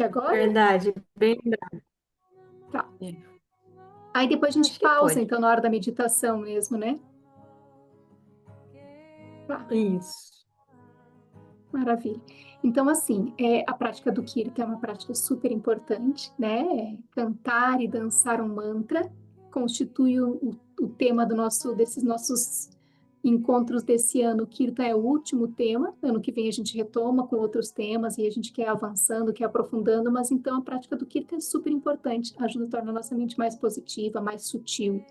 agora? Verdade, bem lembrado. Tá. É, Aí depois a gente acho que pausa, pode. então, na hora da meditação mesmo, né? Tá, Isso. maravilha. Então, assim, a prática do Kirtan é uma prática super importante, né? Cantar e dançar um mantra constitui o tema desses nossos encontros desse ano. O Kirtan é o último tema. Ano que vem a gente retoma com outros temas e a gente quer avançando, quer aprofundando, mas então a prática do Kirtan é super importante. Ajuda a tornar a nossa mente mais positiva, mais sutil,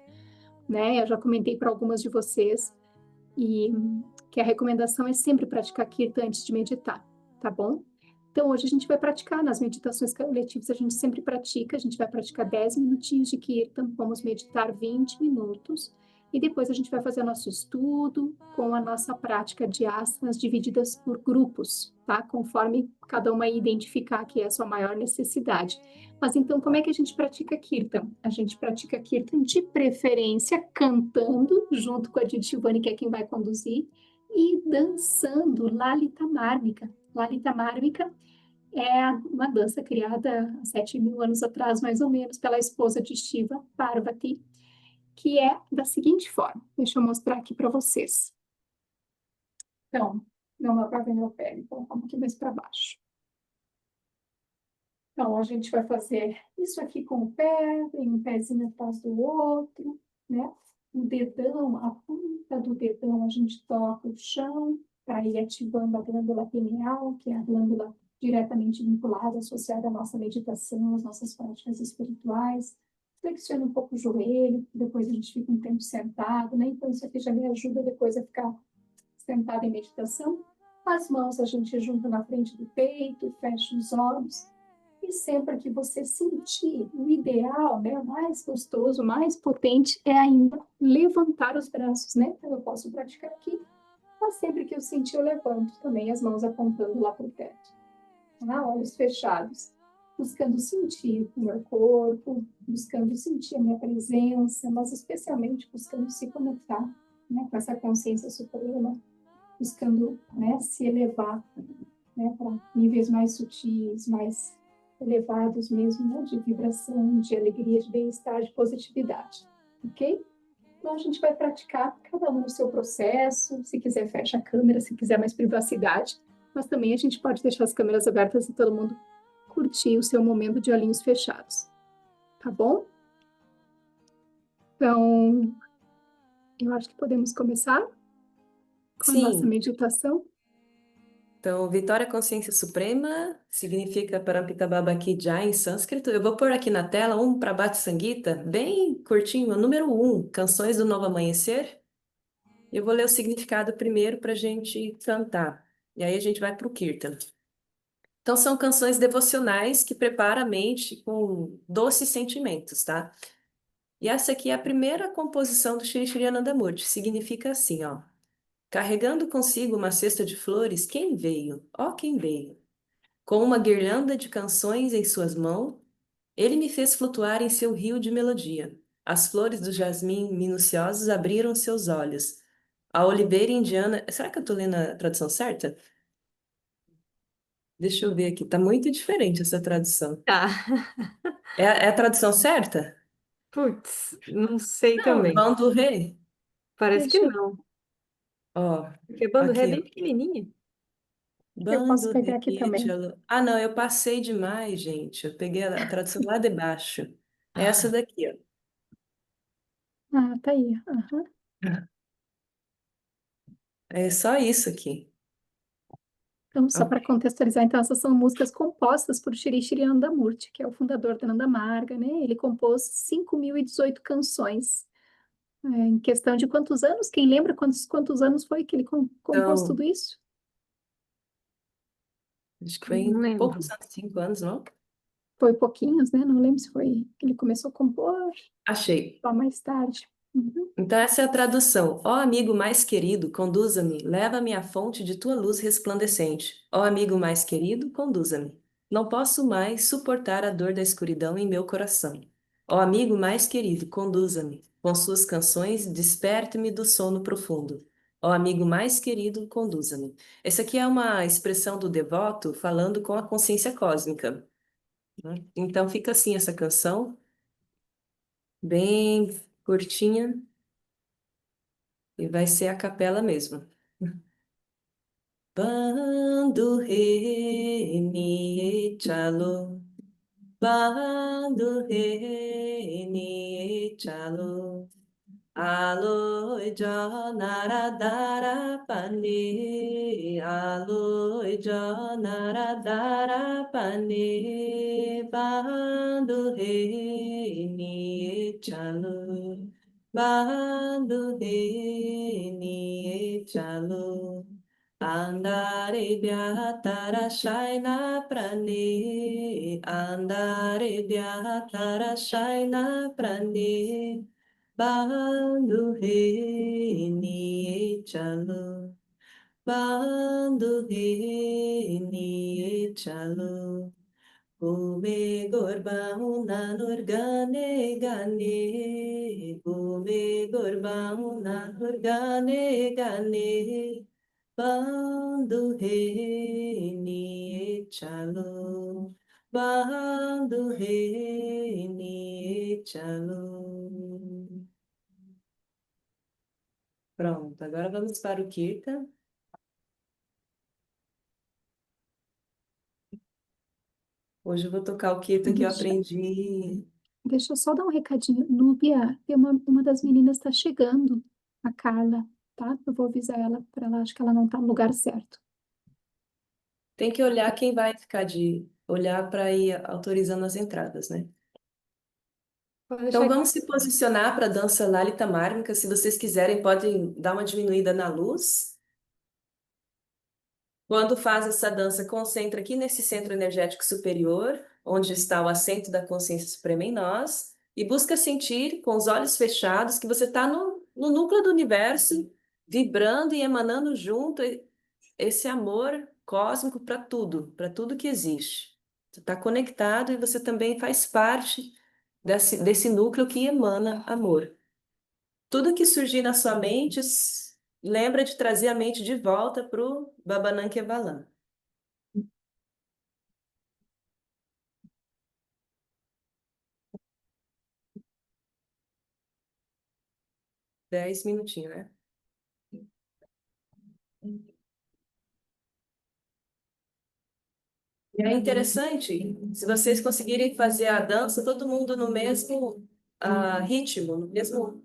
né? Eu já comentei para algumas de vocês e que a recomendação é sempre praticar Kirtan antes de meditar, tá bom? Então, hoje a gente vai praticar nas meditações coletivas, a gente sempre pratica, a gente vai praticar 10 minutinhos de Kirtan, vamos meditar 20 minutos, e depois a gente vai fazer nosso estudo com a nossa prática de asanas divididas por grupos, tá? Conforme cada uma identificar que é a sua maior necessidade. Mas então, como é que a gente pratica Kirtan? A gente pratica Kirtan de preferência cantando, junto com a Didi Shivani, que é quem vai conduzir, e dançando Lalita Mármica. Lalita Mármica é uma dança criada há 7.000 anos atrás, mais ou menos, pela esposa de Shiva, Parvati, que é da seguinte forma. Deixa eu mostrar aqui para vocês. Então, não dá para ver meu pé, vou colocar um pouquinho mais para baixo. Então, a gente vai fazer isso aqui com o pé, tem um pezinho atrás do outro, né? O dedão, a ponta do dedão, a gente toca o chão para ir ativando a glândula pineal, que é a glândula diretamente vinculada, associada à nossa meditação, às nossas práticas espirituais. Flexiona um pouco o joelho, depois a gente fica um tempo sentado, né? Então, isso aqui já me ajuda depois a ficar sentada em meditação. As mãos a gente junta na frente do peito, fecha os olhos. E sempre que você sentir o ideal, né, o mais gostoso, o mais potente, é ainda levantar os braços, né? Então, eu posso praticar aqui, mas sempre que eu sentir, eu levanto também as mãos apontando lá para o teto. Tá? Olhos fechados, buscando sentir o meu corpo, buscando sentir a minha presença, mas especialmente buscando se conectar, né, com essa consciência suprema, buscando, né, se elevar, né, para níveis mais sutis, mais elevados mesmo, né, de vibração, de alegria, de bem-estar, de positividade, ok? Então a gente vai praticar cada um no seu processo, se quiser fecha a câmera, se quiser mais privacidade, mas também a gente pode deixar as câmeras abertas e todo mundo curtir o seu momento de olhinhos fechados, tá bom? Então, eu acho que podemos começar com a nossa Sim. meditação. Então, Vitória Consciência Suprema significa Parampita Baba Ki Jai em sânscrito. Eu vou pôr aqui na tela um Prabhat Sangita, bem curtinho, o número um, Canções do Novo Amanhecer. Eu vou ler o significado primeiro para a gente cantar. E aí a gente vai para o Kirtan. Então, são canções devocionais que preparam a mente com doces sentimentos, tá? E essa aqui é a primeira composição do Shri Shri Anandamurti. Significa assim, ó. Carregando consigo uma cesta de flores, quem veio? Ó, quem veio? Com uma guirlanda de canções em suas mãos, ele me fez flutuar em seu rio de melodia. As flores do jasmim minuciosos abriram seus olhos. A oliveira indiana. Será que eu estou lendo a tradução certa? Deixa eu ver aqui. Tá muito diferente essa tradução. Tá. É a tradução certa? Putz, não sei Não, também. Vão do Rei. Parece que Deixa eu. não. Ó, Porque bando ré é aqui, bem ó. pequenininha. Eu posso Bando pegar aqui também. Rekitalo. Ah, não, eu passei demais, gente. Eu peguei a tradução lá de baixo. É essa daqui, ó. Ah, tá aí. Aham. É só isso aqui. Então, só para Ok. contextualizar, então, essas são músicas compostas por Shri Shri Anandamurti, que é o fundador da Nanda Marga, né? Ele compôs 5.018 canções. Em questão de quantos anos? Quem lembra quantos anos foi que ele compôs tudo Então, isso? acho que foi Não em poucos lembro. anos, 5 anos, não? Foi pouquinhos, né? Não lembro se foi. Ele começou a compor Achei. só mais tarde. Uhum. Então, essa é a tradução. Ó amigo mais querido, conduza-me, leva-me à fonte de tua luz resplandecente. Ó amigo mais querido, conduza-me. Não posso mais suportar a dor da escuridão em meu coração. Ó amigo mais querido, conduza-me. Com suas canções, desperte-me do sono profundo. Ó amigo mais querido, conduza-me. Essa aqui é uma expressão do devoto falando com a consciência cósmica. né? Então fica assim essa canção, bem curtinha, e vai ser a capela mesmo. Bando re mi chalo, bando re mi chalo. Alo jo naradara pani, alo jo naradara pani, bando re ni chalo, bando re ni chalo. Andare biatara shaina prane, andare biatara shaina prane. Bando re ni chalo, bando re ni chalo. Come gorba una norgane gane, come gorba una norgane gane. Bando re ni chalo, bando re ni chalo. Pronto, agora vamos para o Kirtan. Hoje eu vou tocar o Kirtan que eu Deixa, aprendi. deixa eu só dar um recadinho. Núbia, tem uma das meninas está chegando, a Carla, tá? Eu vou avisar ela para ela, acho que ela não tá no lugar certo. Tem que olhar quem vai ficar de olhar para ir autorizando as entradas, né? Pode Então deixar vamos se posicionar para a dança Lalita Mármica. Se vocês quiserem, podem dar uma diminuída na luz. Quando faz essa dança, concentra aqui nesse centro energético superior, onde está o assento da consciência suprema em nós, e busca sentir com os olhos fechados que você está no núcleo do universo, vibrando e emanando junto esse amor cósmico para tudo que existe. Você está conectado e você também faz parte desse núcleo que emana amor. Tudo que surgir na sua mente, lembra de trazer a mente de volta para o Babanam Kevalam. 10 minutinhos, né? E é interessante, se vocês conseguirem fazer a dança, todo mundo no mesmo ritmo, no mesmo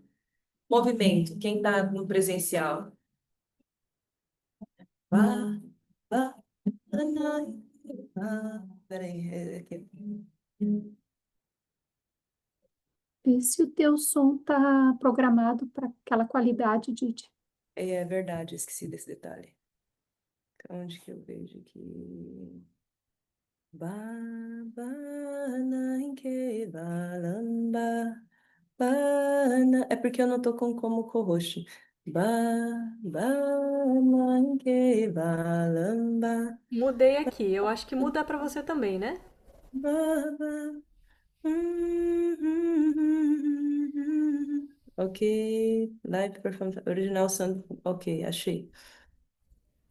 movimento, quem está no presencial. Vá, vá, anai, vá. Peraí, aqui. Vê se o teu som tá programado para aquela qualidade de. É verdade, esqueci desse detalhe. Onde que eu vejo aqui? É porque eu não tô com como co-host. Mudei aqui. Eu acho que muda pra você também, né? Ok, live performance, original sound. Ok, achei.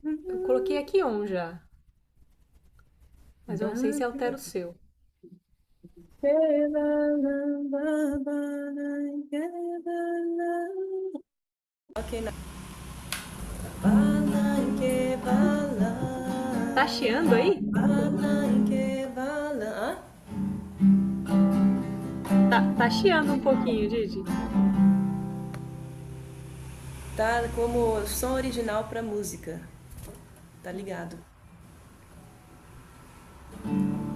Eu coloquei aqui on já. Mas eu não sei se altera o seu. Ok, Tá chiando aí? Tá chiando um pouquinho, Didi. tá como som original para música. Tá ligado?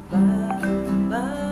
Baba,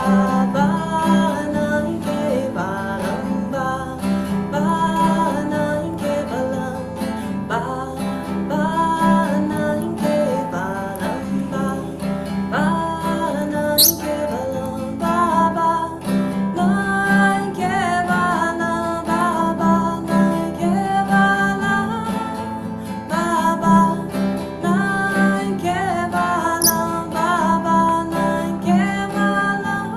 ba nai ke balam ba nai ke balam ba nai ke balam ba nai ke balam ba nai ke balam ba nai ke balam ba nai ke balam ba nai ke balam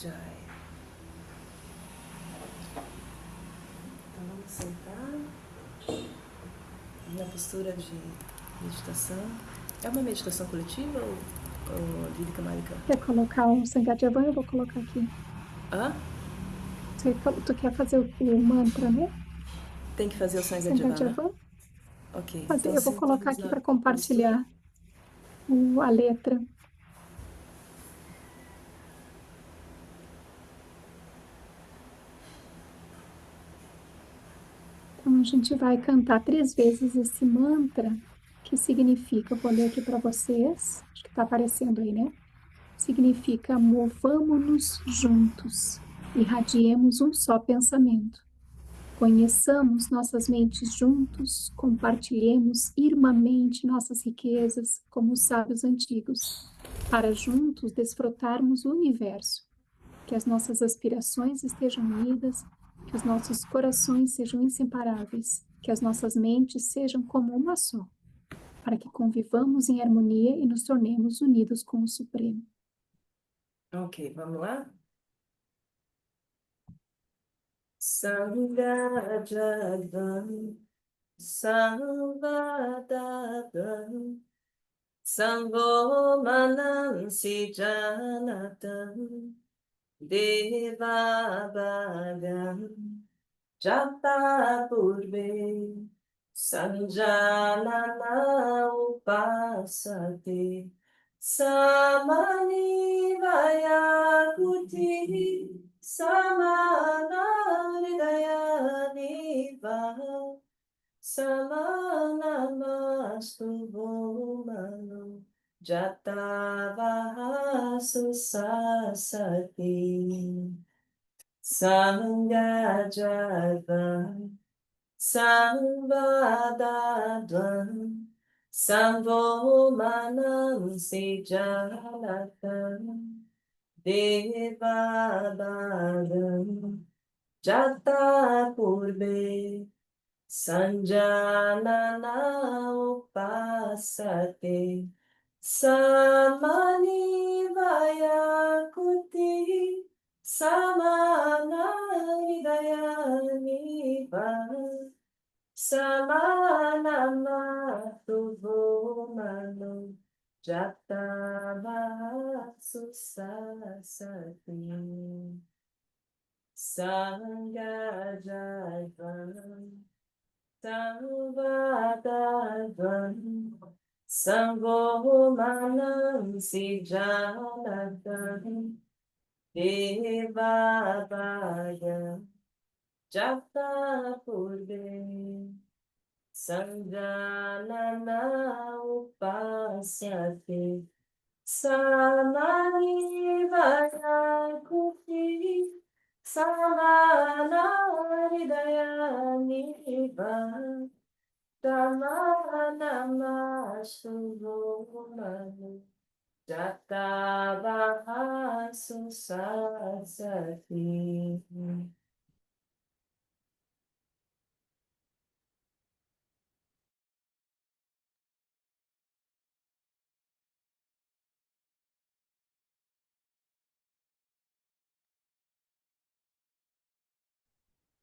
Jai. Então vamos sentar na postura de meditação. É uma meditação coletiva ou lírica mágica? Quer colocar um Sangatyavan? Eu vou colocar aqui. Hã? Tu quer fazer o mantra, né? Tem que fazer o Sangatjavana? Sangatyavan? Ok, Fazer, então eu vou colocar sentamos aqui na para postura. compartilhar a letra. Então, a gente vai cantar 3 vezes esse mantra, que significa, vou ler aqui para vocês, acho que está aparecendo aí, né? Significa movamo-nos juntos, irradiemos um só pensamento. Conheçamos nossas mentes juntos, compartilhemos irmãmente nossas riquezas como os sábios antigos, para juntos desfrutarmos o universo. Que as nossas aspirações estejam unidas, que os nossos corações sejam inseparáveis, que as nossas mentes sejam como uma só, para que convivamos em harmonia e nos tornemos unidos com o Supremo. Ok, vamos lá? Sangajavam, Samvadavam, Sambho Manansi Janatam, Deva Bhagam, Japa Purve, Sanjanana Upasate, Samani Vayakuti, Samana Hridayaniva, Samanamastu Bhumano, Jatavahasu Sasati, Sangajavam, Sambadadvam, Sambho Manansi Janatam, Devadadam, Jata Purve, Sanjanana Upasate, Samani Vayakuti, Samana Hridayaniva, Samana Tuvomano, Jatavasu Sasati, Sangajavam, Samvadavam, Sambho Manansi Janatam, Deva Bhagam, Japa Purve, Sanjanana Upasyate, Samani Vayakuti, Samana Hridayaniva, Namastu Jatavahasu Sasati.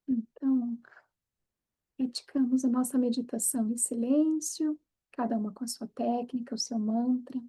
Então, praticamos a nossa meditação em silêncio, cada uma com a sua técnica, o seu mantra.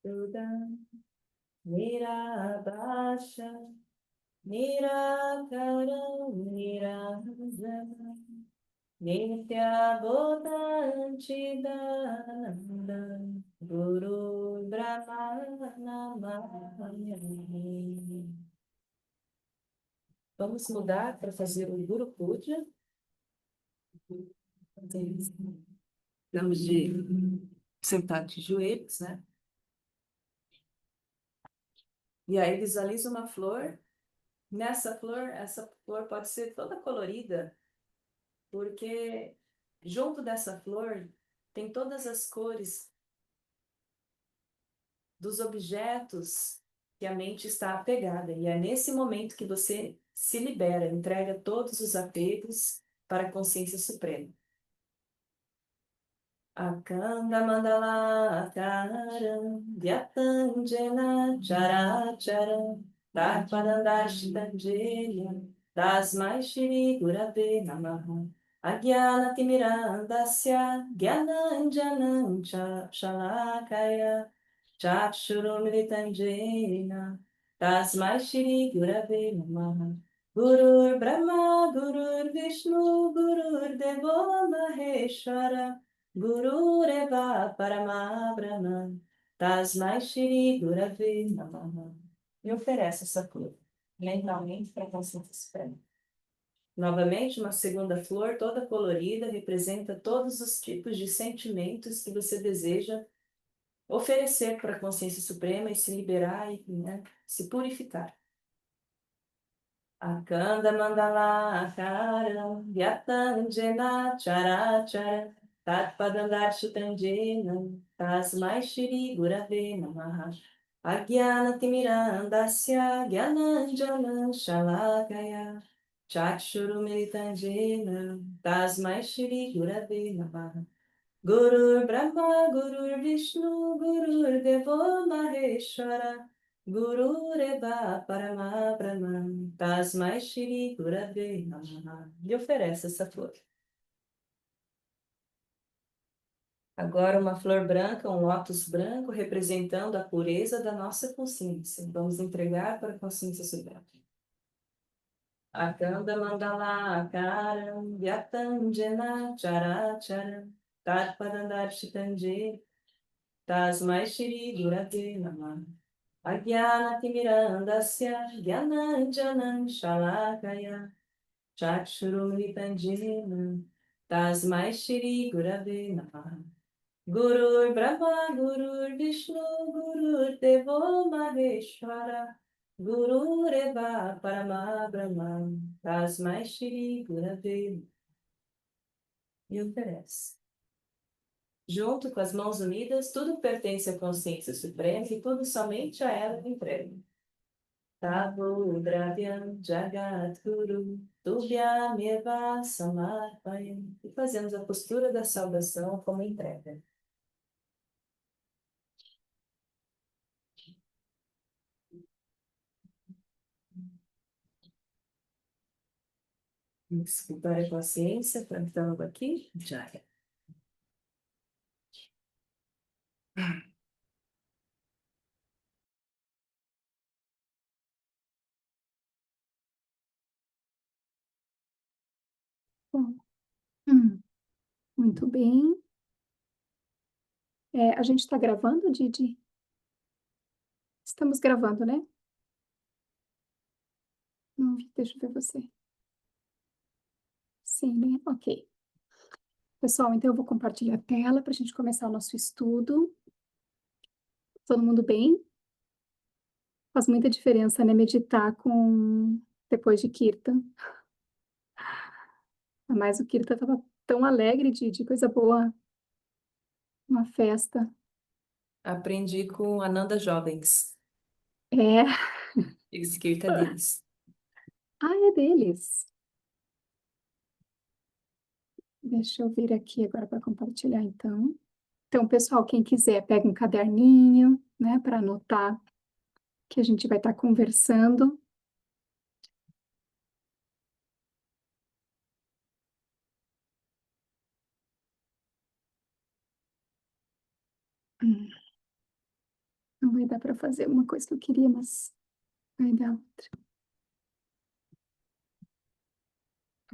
Duda, Nirabasha, Nirakaram, Niraja, Nitya Bodhanchidananda, Guru Brahma Namahani. Vamos mudar para fazer o Guru Puja. Vamos de sentar de joelhos, né? E aí visualiza uma flor. Essa flor pode ser toda colorida, porque junto dessa flor tem todas as cores dos objetos que a mente está apegada. E é nesse momento que você se libera, entrega todos os apegos para a consciência suprema. Akanda mandala akaram vyatanjena characharam tarpadandarshitajeya tasmai shri gurave namaha agyana timirandasya gyananjanam shalakaya chakshurumritanjena tasmai shri gurave namaha Gurur Brahma Gurur Vishnu Gurur Devo Maheshwara Guru Reva Parama Brahman, Tasmai Shri Gurave Namaha. E oferece essa flor mentalmente para a consciência suprema. Novamente, uma segunda flor toda colorida representa todos os tipos de sentimentos que você deseja oferecer para a consciência suprema e se liberar e, né, se purificar. Akanda Mandala Akaram Vyatanjena Charachara Tatpadandarshutanjena Tasmai Shri Gurave Namaha Agyana Timirandasya Gyananjana Shalakaya Chakshurumritanjena Tasmai Shri Gurave Namaha Gurur Brahma Gurur Vishnu Gurur Devo Maheshwara Guru Reva Parama Brahman Tasmai Shri Gurave Namaha. Lhe oferece essa flor. Agora uma flor branca, um lótus branco, representando a pureza da nossa consciência. Vamos entregar para a consciência suprema. Akanda Mandala Akaram Vyatanjena Characharam Tatpadandarshitanjena Tasmai Shri Gurave Namaha Agyana Timirandasya Gyananjanam Shalakaya Chakshurumritanjena Tasmai Shri Gurave Namaha Gurur Brahma Gurur Vishnu Gurur Devo Maheshwara Guru Reva Parama Brahman Tasmai Shri Gurave. E oferece. Junto com as mãos unidas, tudo pertence à consciência suprema e tudo somente a ela entrega. Tavu Dravyam Jagat Guru Tubhyam Eva Samarpayam. E fazemos a postura da saudação como entrega. Escutar a consciência, plantando aqui, Jaya. Bom, muito bem. A gente está gravando, Didi? Estamos gravando, né? Não vi, deixa eu ver você. Sim, né? Ok. Pessoal, então eu vou compartilhar a tela para a gente começar o nosso estudo. Todo mundo bem? Faz muita diferença, né? Meditar depois de Kirtan. Mas o Kirtan estava tão alegre, de coisa boa. Uma festa. Aprendi com Ananda Jovens. É. Escrita deles. Ah, é deles. Deixa eu vir aqui agora para compartilhar, então. Então, pessoal, quem quiser, pega um caderninho, né, para anotar que a gente vai estar conversando. vai dar para fazer uma coisa que eu queria, mas vai dar outra.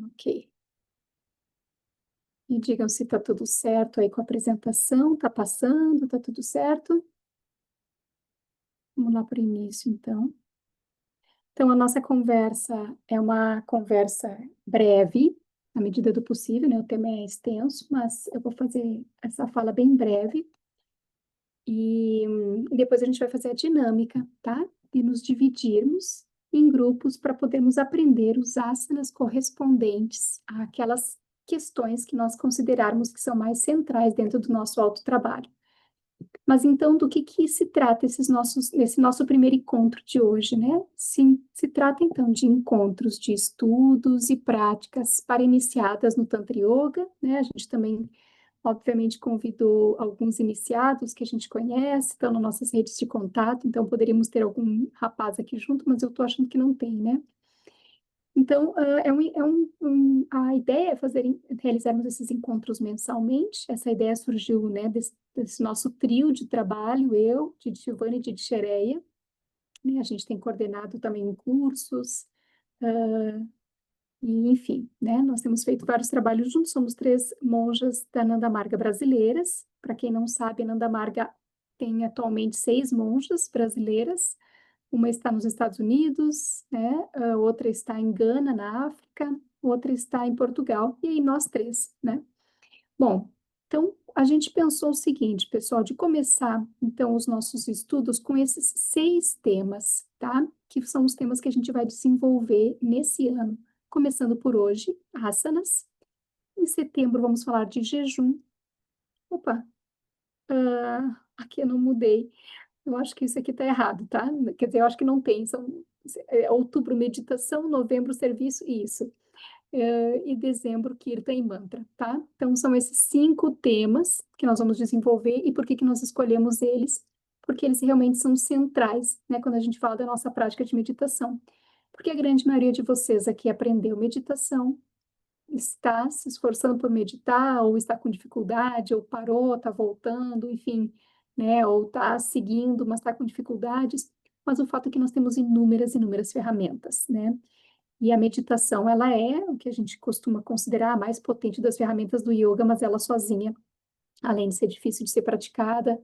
Ok. Me digam se está tudo certo aí com a apresentação. Está passando? Está tudo certo? Vamos lá para o início, então. Então, a nossa conversa é uma conversa breve, na medida do possível, né? O tema é extenso, mas eu vou fazer essa fala bem breve. E depois a gente vai fazer a dinâmica, tá? E nos dividirmos em grupos para podermos aprender os asanas correspondentes àquelas questões que nós considerarmos que são mais centrais dentro do nosso autotrabalho. Mas então, do que se trata esse nosso primeiro encontro de hoje, né? Sim, se trata então de encontros de estudos e práticas para iniciadas no Tantra Yoga, né? A gente também, obviamente, convidou alguns iniciados que a gente conhece, estão nas nossas redes de contato, então poderíamos ter algum rapaz aqui junto, mas eu tô achando que não tem, né? Então, a ideia é realizarmos esses encontros mensalmente. Essa ideia surgiu, né, desse nosso trio de trabalho, eu, Didi Shivani e Didi Shereia, né? A gente tem coordenado também cursos, e, enfim, né, nós temos feito vários trabalhos juntos, somos 3 monjas da Nanda Marga brasileiras. Para quem não sabe, a Nanda Marga tem atualmente 6 monjas brasileiras. Uma está nos Estados Unidos, né? Outra está em Gana, na África, outra está em Portugal, e aí nós 3, né? Bom, então a gente pensou o seguinte, pessoal, de começar então os nossos estudos com esses 6 temas, tá? Que são os temas que a gente vai desenvolver nesse ano, começando por hoje, asanas. Em setembro vamos falar de jejum. Opa, aqui eu não mudei. Eu acho que isso aqui está errado, tá? Quer dizer, eu acho que não tem. Outubro, meditação, novembro, serviço, isso. E dezembro, Kirtan e mantra, tá? Então, são esses 5 temas que nós vamos desenvolver. E por que que nós escolhemos eles? Porque eles realmente são centrais, né? Quando a gente fala da nossa prática de meditação. Porque a grande maioria de vocês aqui aprendeu meditação, está se esforçando por meditar, ou está com dificuldade, ou parou, está voltando, enfim, né? Ou está seguindo, mas está com dificuldades. Mas o fato é que nós temos inúmeras ferramentas, né? E a meditação, ela é o que a gente costuma considerar a mais potente das ferramentas do yoga, mas ela sozinha, além de ser difícil de ser praticada,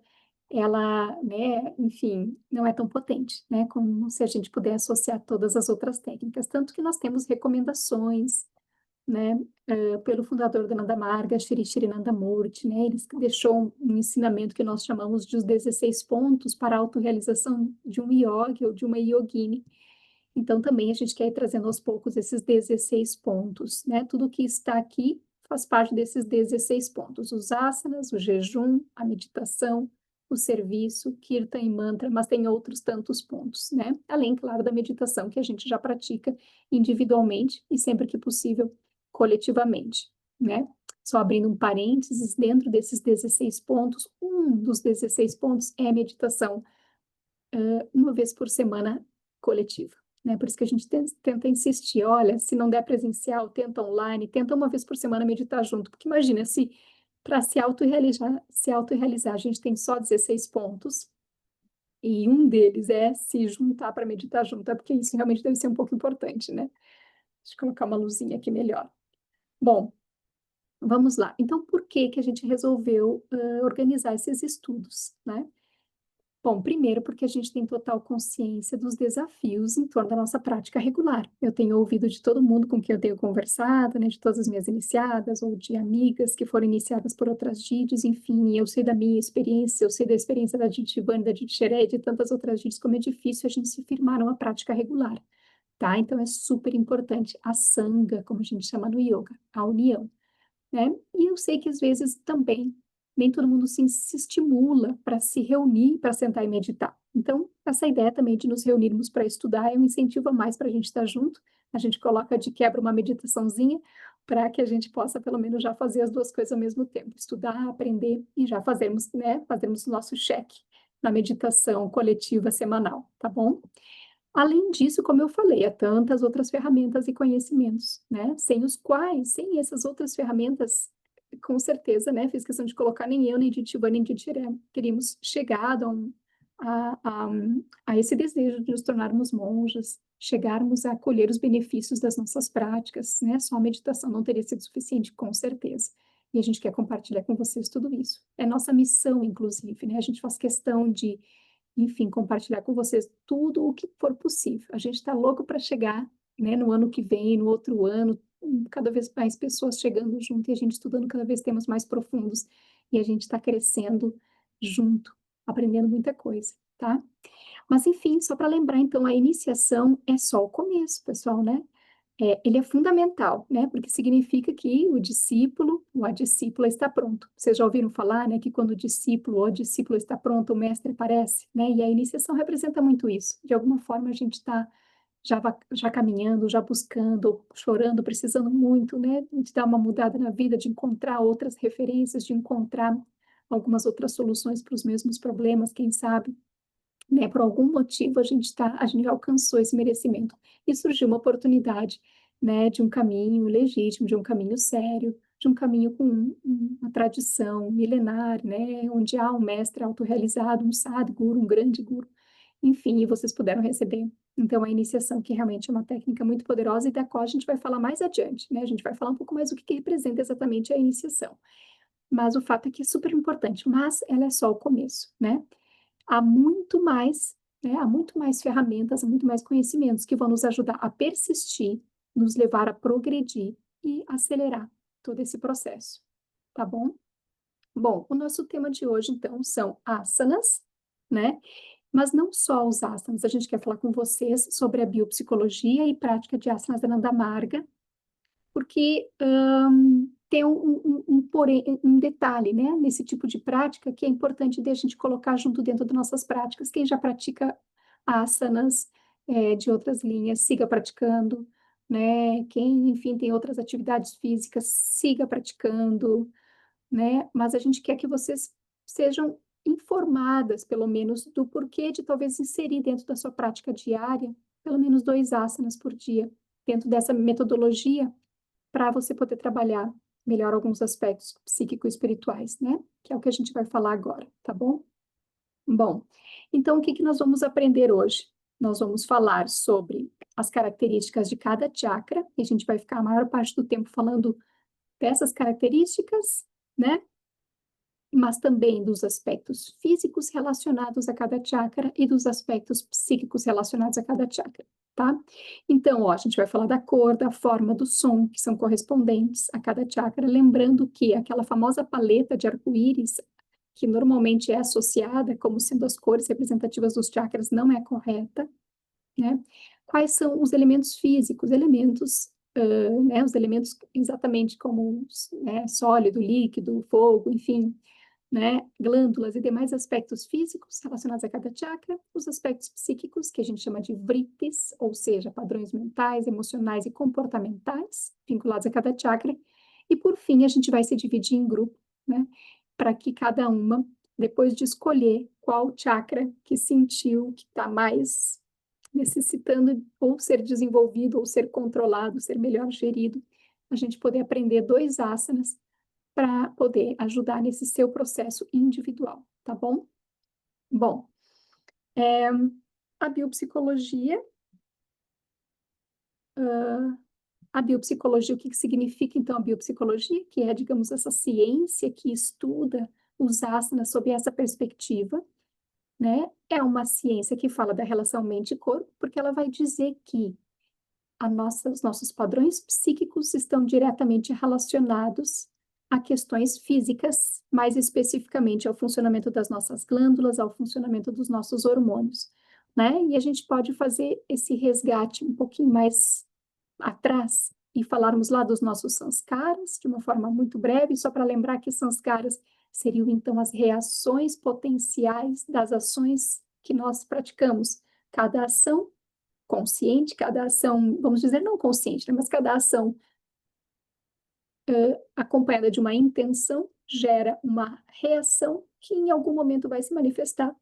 ela, né, enfim, não é tão potente, né? Como se a gente puder associar todas as outras técnicas. Tanto que nós temos recomendações, né, pelo fundador da Nanda Marga, Shri Shri Nandamurti, né, ele deixou um ensinamento que nós chamamos de os 16 pontos para a autorrealização de um yogi ou de uma yogini. Então, também a gente quer ir trazendo aos poucos esses 16 pontos, né, tudo que está aqui faz parte desses 16 pontos, os asanas, o jejum, a meditação, o serviço, kirtan e mantra, mas tem outros tantos pontos, né, além, claro, da meditação que a gente já pratica individualmente e sempre que possível coletivamente, né? Só abrindo um parênteses, dentro desses 16 pontos, um dos 16 pontos é a meditação, uma vez por semana coletiva, né? Por isso que a gente tenta insistir, olha, se não der presencial, tenta online, tenta uma vez por semana meditar junto, porque imagina, se para se autorrealizar, a gente tem só 16 pontos, e um deles é se juntar para meditar junto, é porque isso realmente deve ser um pouco importante, né? Deixa eu colocar uma luzinha aqui melhor. Bom, vamos lá. Então, por que que a gente resolveu organizar esses estudos, né? Bom, primeiro porque a gente tem total consciência dos desafios em torno da nossa prática regular. Eu tenho ouvido de todo mundo com quem eu tenho conversado, né, de todas as minhas iniciadas ou de amigas que foram iniciadas por outras Didis, enfim, eu sei da minha experiência, eu sei da experiência da Didi Shivani, da Didi Sheree, de tantas outras Didis, como é difícil a gente se firmar numa prática regular, tá? Então é super importante a sangha, como a gente chama no yoga, a união, né? E eu sei que às vezes também nem todo mundo se estimula para se reunir, para sentar e meditar. Então, essa ideia também de nos reunirmos para estudar é um incentivo a mais para a gente estar junto. A gente coloca de quebra uma meditaçãozinha para que a gente possa, pelo menos, já fazer as duas coisas ao mesmo tempo. Estudar, aprender e já fazermos, né? Fazermos o nosso cheque na meditação coletiva semanal, tá bom? Além disso, como eu falei, há tantas outras ferramentas e conhecimentos, né? Sem essas outras ferramentas, com certeza, né? Fiz questão de colocar nem eu, nem Didi Shivani, nem Didi Sheree teríamos chegado a, a esse desejo de nos tornarmos monjas, chegarmos a colher os benefícios das nossas práticas, né? Só a meditação não teria sido suficiente, com certeza. E a gente quer compartilhar com vocês tudo isso. É nossa missão, inclusive, né? A gente faz questão de, enfim, compartilhar com vocês tudo o que for possível. A gente está louco para chegar, né, no ano que vem, no outro ano, cada vez mais pessoas chegando junto e a gente estudando cada vez temas mais profundos e a gente está crescendo junto, aprendendo muita coisa, tá? Mas enfim, só para lembrar, então, a iniciação é só o começo, pessoal, né? Ele é fundamental, né? Porque significa que o discípulo ou a discípula está pronto. Vocês já ouviram falar, né? Que quando o discípulo ou a discípula está pronto, o mestre aparece, né? E a iniciação representa muito isso. De alguma forma, a gente está já caminhando, já buscando, chorando, precisando muito, né? De dar uma mudada na vida, de encontrar outras referências, de encontrar algumas outras soluções para os mesmos problemas, quem sabe, né? Por algum motivo a gente alcançou esse merecimento e surgiu uma oportunidade, né? De um caminho legítimo, de um caminho sério, de um caminho com uma tradição milenar, né? Onde há um mestre autorrealizado, um sadguru, um grande guru, enfim, e vocês puderam receber. Então, a iniciação, que realmente é uma técnica muito poderosa e da qual a gente vai falar mais adiante, né? A gente vai falar um pouco mais do que representa exatamente a iniciação. Mas o fato é que é super importante, mas ela é só o começo, né? Há muito mais, né? Há muito mais ferramentas, há muito mais conhecimentos que vão nos ajudar a persistir, nos levar a progredir e acelerar todo esse processo, tá bom? Bom, o nosso tema de hoje, então, são asanas, né? Mas não só os asanas, a gente quer falar com vocês sobre a biopsicologia e prática de asanas Ananda Marga, porque tem porém, um detalhe, né, nesse tipo de prática que é importante de a gente colocar junto dentro das nossas práticas. Quem já pratica asanas de outras linhas, siga praticando, né? Quem, enfim, tem outras atividades físicas, siga praticando, né? Mas a gente quer que vocês sejam informadas, pelo menos, do porquê de talvez inserir dentro da sua prática diária, pelo menos 2 asanas por dia, dentro dessa metodologia, para você poder trabalhar melhor alguns aspectos psíquico-espirituais, né? Que é o que a gente vai falar agora, tá bom? Bom, então o que que nós vamos aprender hoje? Nós vamos falar sobre as características de cada chakra, e a gente vai ficar a maior parte do tempo falando dessas características, né? Mas também dos aspectos físicos relacionados a cada chakra e dos aspectos psíquicos relacionados a cada chakra, tá? Então, ó, a gente vai falar da cor, da forma, do som, que são correspondentes a cada chakra, lembrando que aquela famosa paleta de arco-íris, que normalmente é associada como sendo as cores representativas dos chakras, não é correta, né? Quais são os elementos físicos? Elementos, né, os elementos exatamente como, né, sólido, líquido, fogo, enfim, né, glândulas e demais aspectos físicos relacionados a cada chakra, os aspectos psíquicos, que a gente chama de vrittis, ou seja, padrões mentais, emocionais e comportamentais vinculados a cada chakra, e por fim a gente vai se dividir em grupo, né, para que cada uma, depois de escolher qual chakra que sentiu que está mais necessitando ou ser desenvolvido, ou ser controlado, ser melhor gerido, a gente poder aprender 2 asanas para poder ajudar nesse seu processo individual, tá bom? Bom, a biopsicologia, o que que significa então a biopsicologia? Que é, digamos, essa ciência que estuda os asanas sob essa perspectiva, né? É uma ciência que fala da relação mente e corpo, porque ela vai dizer que os nossos padrões psíquicos estão diretamente relacionados a questões físicas, mais especificamente ao funcionamento das nossas glândulas, ao funcionamento dos nossos hormônios, né? E a gente pode fazer esse resgate um pouquinho mais atrás e falarmos lá dos nossos sanskaras, de uma forma muito breve, só para lembrar que sanskaras seriam então as reações potenciais das ações que nós praticamos. Cada ação consciente, cada ação, vamos dizer, não consciente, né, mas cada ação acompanhada de uma intenção gera uma reação que em algum momento vai se manifestar.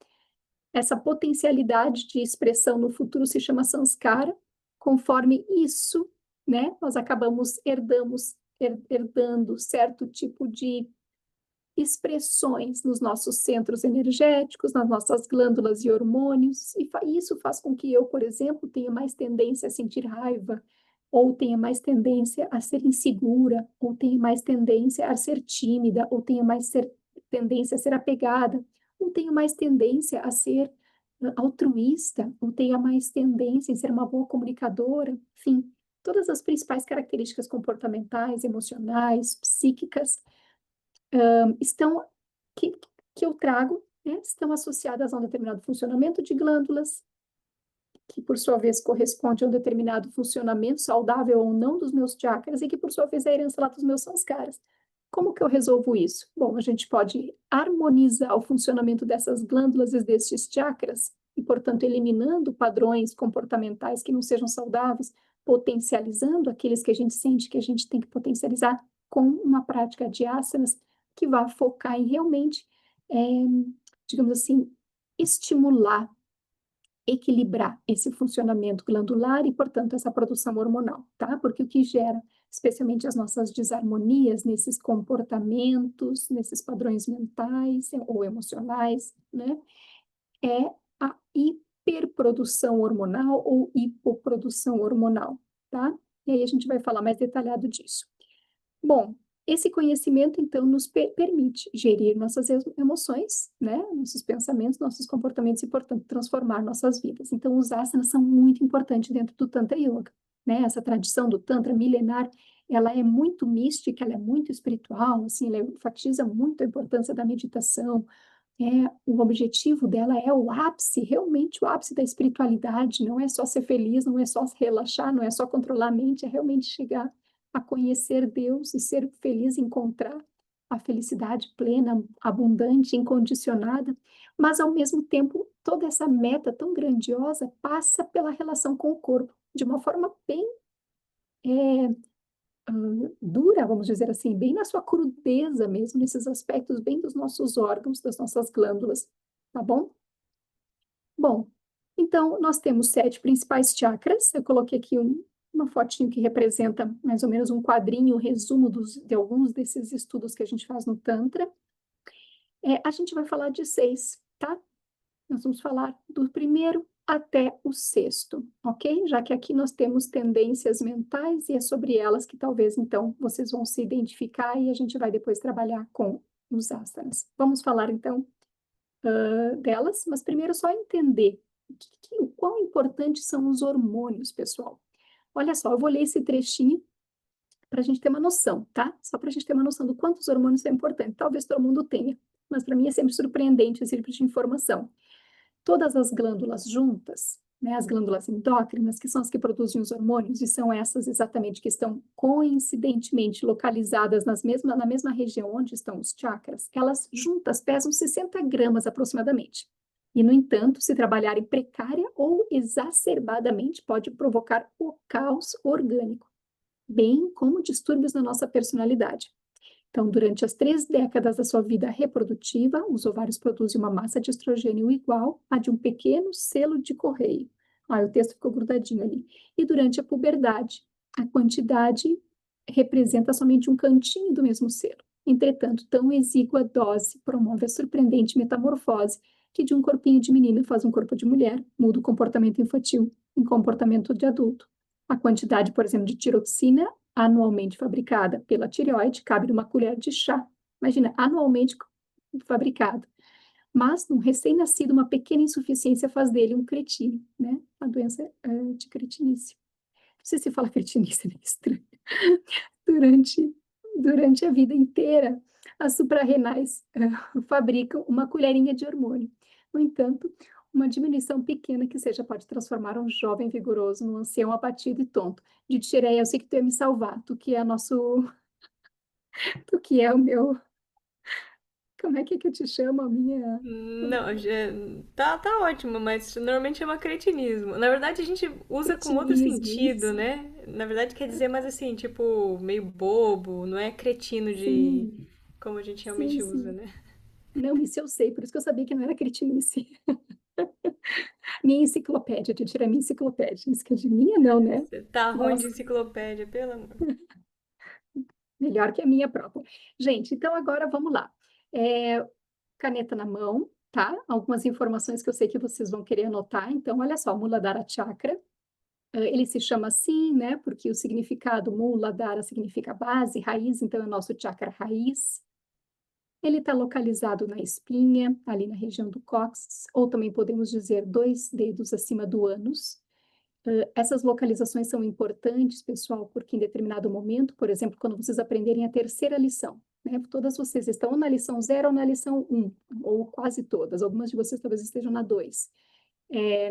Essa potencialidade de expressão no futuro se chama samskara. Conforme isso, né, nós acabamos herdando certo tipo de expressões nos nossos centros energéticos, nas nossas glândulas e hormônios, e isso faz com que eu, por exemplo, tenha mais tendência a sentir raiva, ou tenha mais tendência a ser insegura, ou tenha mais tendência a ser tímida, ou tenha mais tendência a ser apegada, ou tenha mais tendência a ser altruísta, ou tenha mais tendência em ser uma boa comunicadora, enfim, todas as principais características comportamentais, emocionais, psíquicas, estão que, que eu trago, né, estão associadas a um determinado funcionamento de glândulas, que por sua vez corresponde a um determinado funcionamento saudável ou não dos meus chakras, e que por sua vez é a herança lá dos meus sanskaras. Como que eu resolvo isso? Bom, a gente pode harmonizar o funcionamento dessas glândulas e destes chakras, e, portanto, eliminando padrões comportamentais que não sejam saudáveis, potencializando aqueles que a gente sente que a gente tem que potencializar com uma prática de asanas que vai focar em realmente, digamos assim, estimular, equilibrar esse funcionamento glandular e, portanto, essa produção hormonal, tá? Porque o que gera, especialmente as nossas desarmonias nesses comportamentos, nesses padrões mentais ou emocionais, né? É a hiperprodução hormonal ou hipoprodução hormonal, tá? E aí a gente vai falar mais detalhado disso. Bom, esse conhecimento, então, nos permite gerir nossas emoções, né? Nossos pensamentos, nossos comportamentos e, portanto, transformar nossas vidas. Então, os asanas são muito importantes dentro do Tantra Yoga, né? Essa tradição do Tantra milenar, ela é muito mística, ela é muito espiritual, assim, ela enfatiza muito a importância da meditação. O objetivo dela é o ápice, realmente o ápice da espiritualidade, não é só ser feliz, não é só relaxar, não é só controlar a mente, é realmente chegar a conhecer Deus e ser feliz, encontrar a felicidade plena, abundante, incondicionada, mas ao mesmo tempo toda essa meta tão grandiosa passa pela relação com o corpo, de uma forma bem dura, vamos dizer assim, bem na sua crudeza mesmo, nesses aspectos bem dos nossos órgãos, das nossas glândulas, tá bom? Bom, então nós temos 7 principais chakras. Eu coloquei aqui uma fotinho que representa mais ou menos um quadrinho, resumo de alguns desses estudos que a gente faz no Tantra. A gente vai falar de 6, tá? Nós vamos falar do primeiro até o 6º, ok? Já que aqui nós temos tendências mentais e é sobre elas que talvez, então, vocês vão se identificar e a gente vai depois trabalhar com os asanas. Vamos falar, então, delas, mas primeiro só entender o quão importantes são os hormônios, pessoal. Olha só, eu vou ler esse trechinho para a gente ter uma noção, tá? Só para a gente ter uma noção do quanto os hormônios são importantes. Talvez todo mundo tenha, mas para mim é sempre surpreendente esse tipo de informação. Todas as glândulas juntas, né, as glândulas endócrinas, que são as que produzem os hormônios, e são essas exatamente que estão coincidentemente localizadas na mesma região onde estão os chakras, elas juntas pesam 60 gramas aproximadamente. E, no entanto, se trabalharem precária ou exacerbadamente, pode provocar o caos orgânico, bem como distúrbios na nossa personalidade. Então, durante as 3 décadas da sua vida reprodutiva, os ovários produzem uma massa de estrogênio igual à de um pequeno selo de correio. O texto ficou grudadinho ali. E durante a puberdade, a quantidade representa somente um cantinho do mesmo selo. Entretanto, tão exígua dose promove a surpreendente metamorfose que de um corpinho de menina faz um corpo de mulher, muda o comportamento infantil em comportamento de adulto. A quantidade, por exemplo, de tiroxina anualmente fabricada pela tireoide cabe numa colher de chá. Imagina, anualmente fabricada. Mas, num recém-nascido, uma pequena insuficiência faz dele um cretino, né? A doença de cretinice. Não sei se fala cretinice, é meio estranho. Durante a vida inteira, as suprarrenais fabricam uma colherinha de hormônio. No entanto, uma diminuição pequena que seja pode transformar um jovem vigoroso num ancião abatido e tonto. De Tireia, eu sei que tu ia me salvar, tu que é tu que é o meu, como é que eu te chamo, a minha... Não, tá ótimo, mas normalmente chama cretinismo. Na verdade, a gente usa com outro Cretinismo, sentido, isso. né? Na verdade, quer dizer mais assim, tipo, meio bobo, não é cretino de Sim, como a gente sim, realmente usa, sim. né? Não, isso eu sei, por isso que eu sabia que não era cretinice. Minha enciclopédia, de tirar minha enciclopédia. Isso que é de minha, não, né? Você tá ruim de Nossa, enciclopédia, pelo amor. melhor que a minha própria. Gente, então agora vamos lá. Caneta na mão, tá? Algumas informações que eu sei que vocês vão querer anotar. Então, olha só, Muladhara Chakra. Ele se chama assim, né? Porque o significado Muladhara significa base, raiz, então é o nosso chakra raiz. Ele está localizado na espinha, ali na região do cóccix, ou também podemos dizer 2 dedos acima do ânus. Essas localizações são importantes, pessoal, porque em determinado momento, por exemplo, quando vocês aprenderem a terceira lição, né? Todas vocês estão na lição 0 ou na lição 1, ou quase todas, algumas de vocês talvez estejam na 2.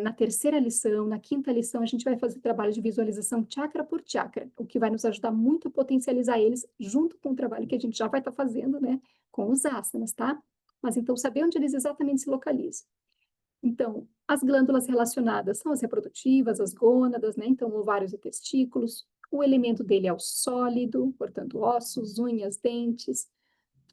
Na terceira lição, na quinta lição, a gente vai fazer trabalho de visualização chakra por chakra, o que vai nos ajudar muito a potencializar eles, junto com o trabalho que a gente já vai estar fazendo, né, com os asanas, tá? Mas então, saber onde eles exatamente se localizam. Então, as glândulas relacionadas são as reprodutivas, as gônadas, né? Então, ovários e testículos. O elemento dele é o sólido, portanto, ossos, unhas, dentes.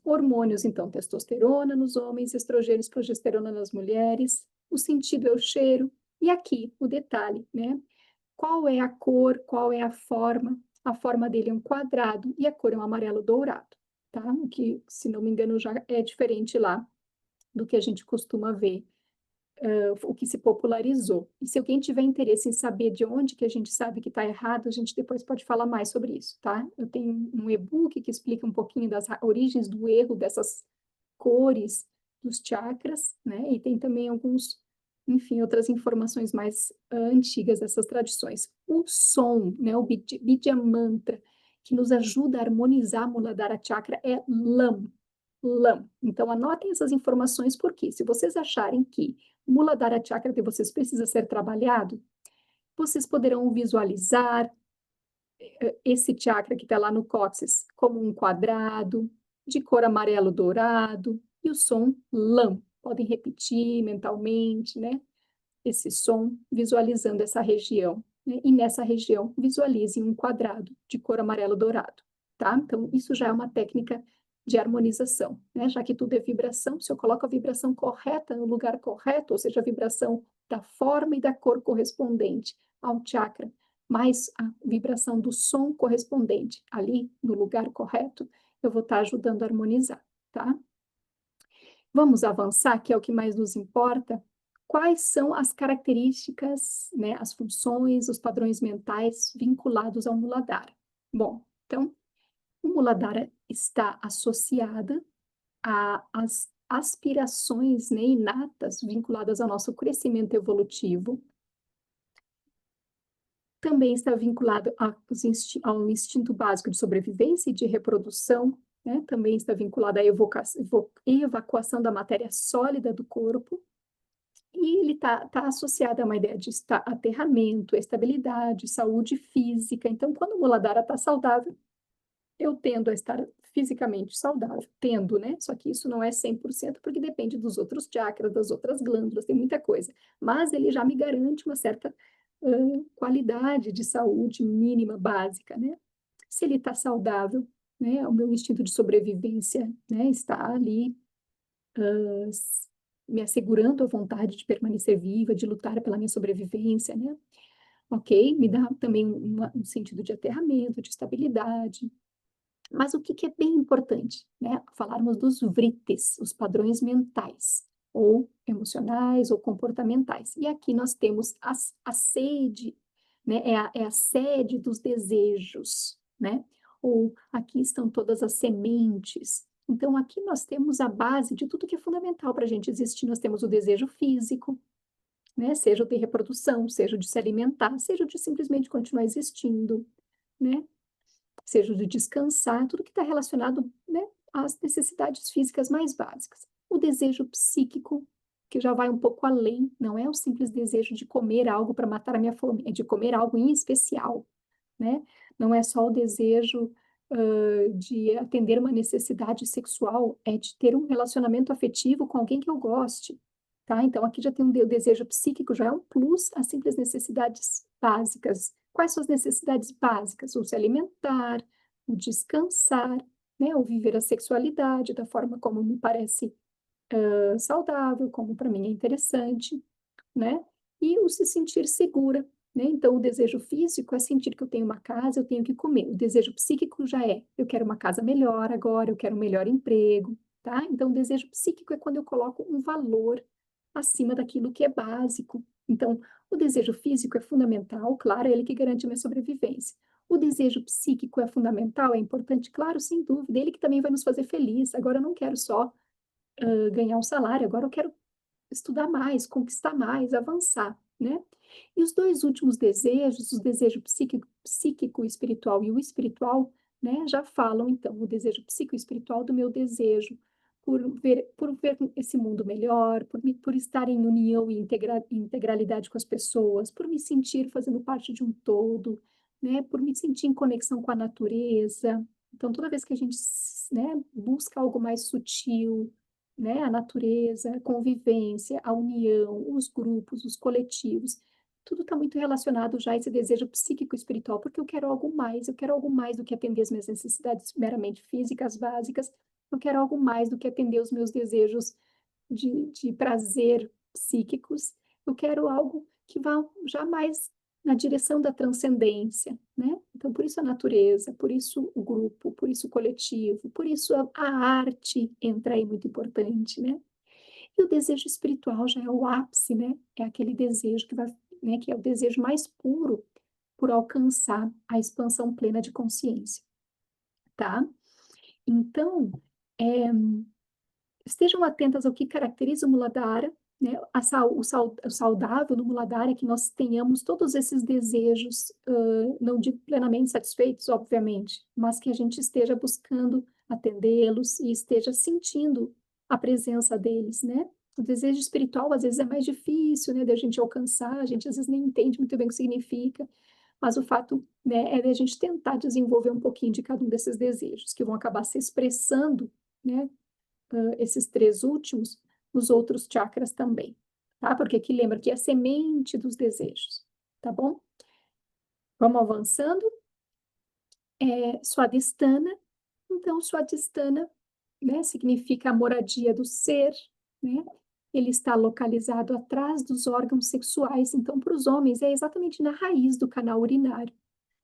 Hormônios, então, testosterona nos homens, estrogênios, progesterona nas mulheres. O sentido é o cheiro. E aqui, o detalhe, né? Qual é a cor, qual é a forma? A forma dele é um quadrado e a cor é um amarelo dourado, tá? O que, se não me engano, já é diferente lá do que a gente costuma ver, o que se popularizou. E se alguém tiver interesse em saber de onde que a gente sabe que está errado, a gente depois pode falar mais sobre isso, tá? Eu tenho um e-book que explica um pouquinho das origens do erro dessas cores dos chakras, né? E tem também alguns, enfim, outras informações mais antigas dessas tradições. O som, né? O Bidya Mantra, que nos ajuda a harmonizar a Muladhara Chakra é LAM. LAM. Então, anotem essas informações, porque se vocês acharem que o Muladhara Chakra de vocês precisa ser trabalhado, vocês poderão visualizar esse chakra que está lá no cóccix como um quadrado, de cor amarelo dourado, e o som LAM. Podem repetir mentalmente, né? Esse som, visualizando essa região, né? E nessa região, visualizem um quadrado de cor amarelo dourado, tá? Então, isso já é uma técnica de harmonização, né? Já que tudo é vibração, se eu coloco a vibração correta no lugar correto, ou seja, a vibração da forma e da cor correspondente ao chakra, mais a vibração do som correspondente ali no lugar correto, eu vou estar ajudando a harmonizar, tá? Vamos avançar, que é o que mais nos importa. Quais são as características, né, as funções, os padrões mentais vinculados ao Muladhara? Bom, então, o Muladhara está associada às aspirações, né, inatas vinculadas ao nosso crescimento evolutivo. Também está vinculado ao instinto básico de sobrevivência e de reprodução, né? Também está vinculado à evacuação da matéria sólida do corpo. E ele está associado a uma ideia de aterramento, estabilidade, saúde física. Então, quando o Muladhara está saudável, eu tendo a estar fisicamente saudável, tendo, né? Só que isso não é 100%, porque depende dos outros chakras, das outras glândulas, tem muita coisa. Mas ele já me garante uma certa qualidade de saúde mínima, básica, né? Se ele está saudável, né? O meu instinto de sobrevivência, né? Está ali me assegurando a vontade de permanecer viva, de lutar pela minha sobrevivência, né? Ok? Me dá também um sentido de aterramento, de estabilidade. Mas o que é bem importante, né? Falarmos dos vritis, os padrões mentais, ou emocionais, ou comportamentais. E aqui nós temos a sede, né? É a sede dos desejos, né? Ou aqui estão todas as sementes. Então, aqui nós temos a base de tudo que é fundamental para a gente existir. Nós temos o desejo físico, né? Seja o de reprodução, seja o de se alimentar, seja o de simplesmente continuar existindo, né? Seja o de descansar, tudo que está relacionado, né, às necessidades físicas mais básicas. O desejo psíquico, que já vai um pouco além, não é o simples desejo de comer algo para matar a minha fome, é de comer algo em especial, né? Não é só o desejo de atender uma necessidade sexual, é de ter um relacionamento afetivo com alguém que eu goste, tá? Então, aqui já tem o desejo psíquico, já é um plus às simples necessidades básicas. Quais são as necessidades básicas? O se alimentar, o descansar, né? O viver a sexualidade da forma como me parece saudável, como para mim é interessante, né? E o se sentir segura, né? Então, o desejo físico é sentir que eu tenho uma casa, eu tenho que comer. O desejo psíquico já é, eu quero uma casa melhor agora, eu quero um melhor emprego, tá? Então, o desejo psíquico é quando eu coloco um valor acima daquilo que é básico. Então, o desejo físico é fundamental, claro, é ele que garante a minha sobrevivência. O desejo psíquico é fundamental, é importante, claro, sem dúvida, ele que também vai nos fazer feliz. Agora, eu não quero só ganhar um salário, agora eu quero estudar mais, conquistar mais, avançar, né? E os dois últimos desejos, o desejo psíquico e espiritual e o espiritual, né, já falam, então, o desejo psíquico e espiritual do meu desejo por ver esse mundo melhor, por estar em união e integralidade com as pessoas, por me sentir fazendo parte de um todo, né, por me sentir em conexão com a natureza. Então, toda vez que a gente, né, busca algo mais sutil, né, a natureza, a convivência, a união, os grupos, os coletivos, tudo está muito relacionado já a esse desejo psíquico e espiritual, porque eu quero algo mais do que atender as minhas necessidades meramente físicas, básicas, eu quero algo mais do que atender os meus desejos de prazer psíquicos, eu quero algo que vá jamais na direção da transcendência, né? Então, por isso a natureza, por isso o grupo, por isso o coletivo, por isso a arte entra aí muito importante, né? E o desejo espiritual já é o ápice, né? É aquele desejo que vai, né, que é o desejo mais puro por alcançar a expansão plena de consciência, tá? Então, é, estejam atentas ao que caracteriza o Muladhara, né? O saudável no Muladhara é que nós tenhamos todos esses desejos, não digo plenamente satisfeitos, obviamente, mas que a gente esteja buscando atendê-los e esteja sentindo a presença deles, né? O desejo espiritual, às vezes, é mais difícil, né, da gente alcançar, a gente às vezes nem entende muito bem o que significa, mas o fato, né, é de a gente tentar desenvolver um pouquinho de cada um desses desejos, que vão acabar se expressando, né, esses três últimos, nos outros chakras também, tá? Porque aqui lembra que é a semente dos desejos, tá bom? Vamos avançando. Swadhisthana, então Swadhisthana, né, significa a moradia do ser, né? Ele está localizado atrás dos órgãos sexuais, então para os homens é exatamente na raiz do canal urinário.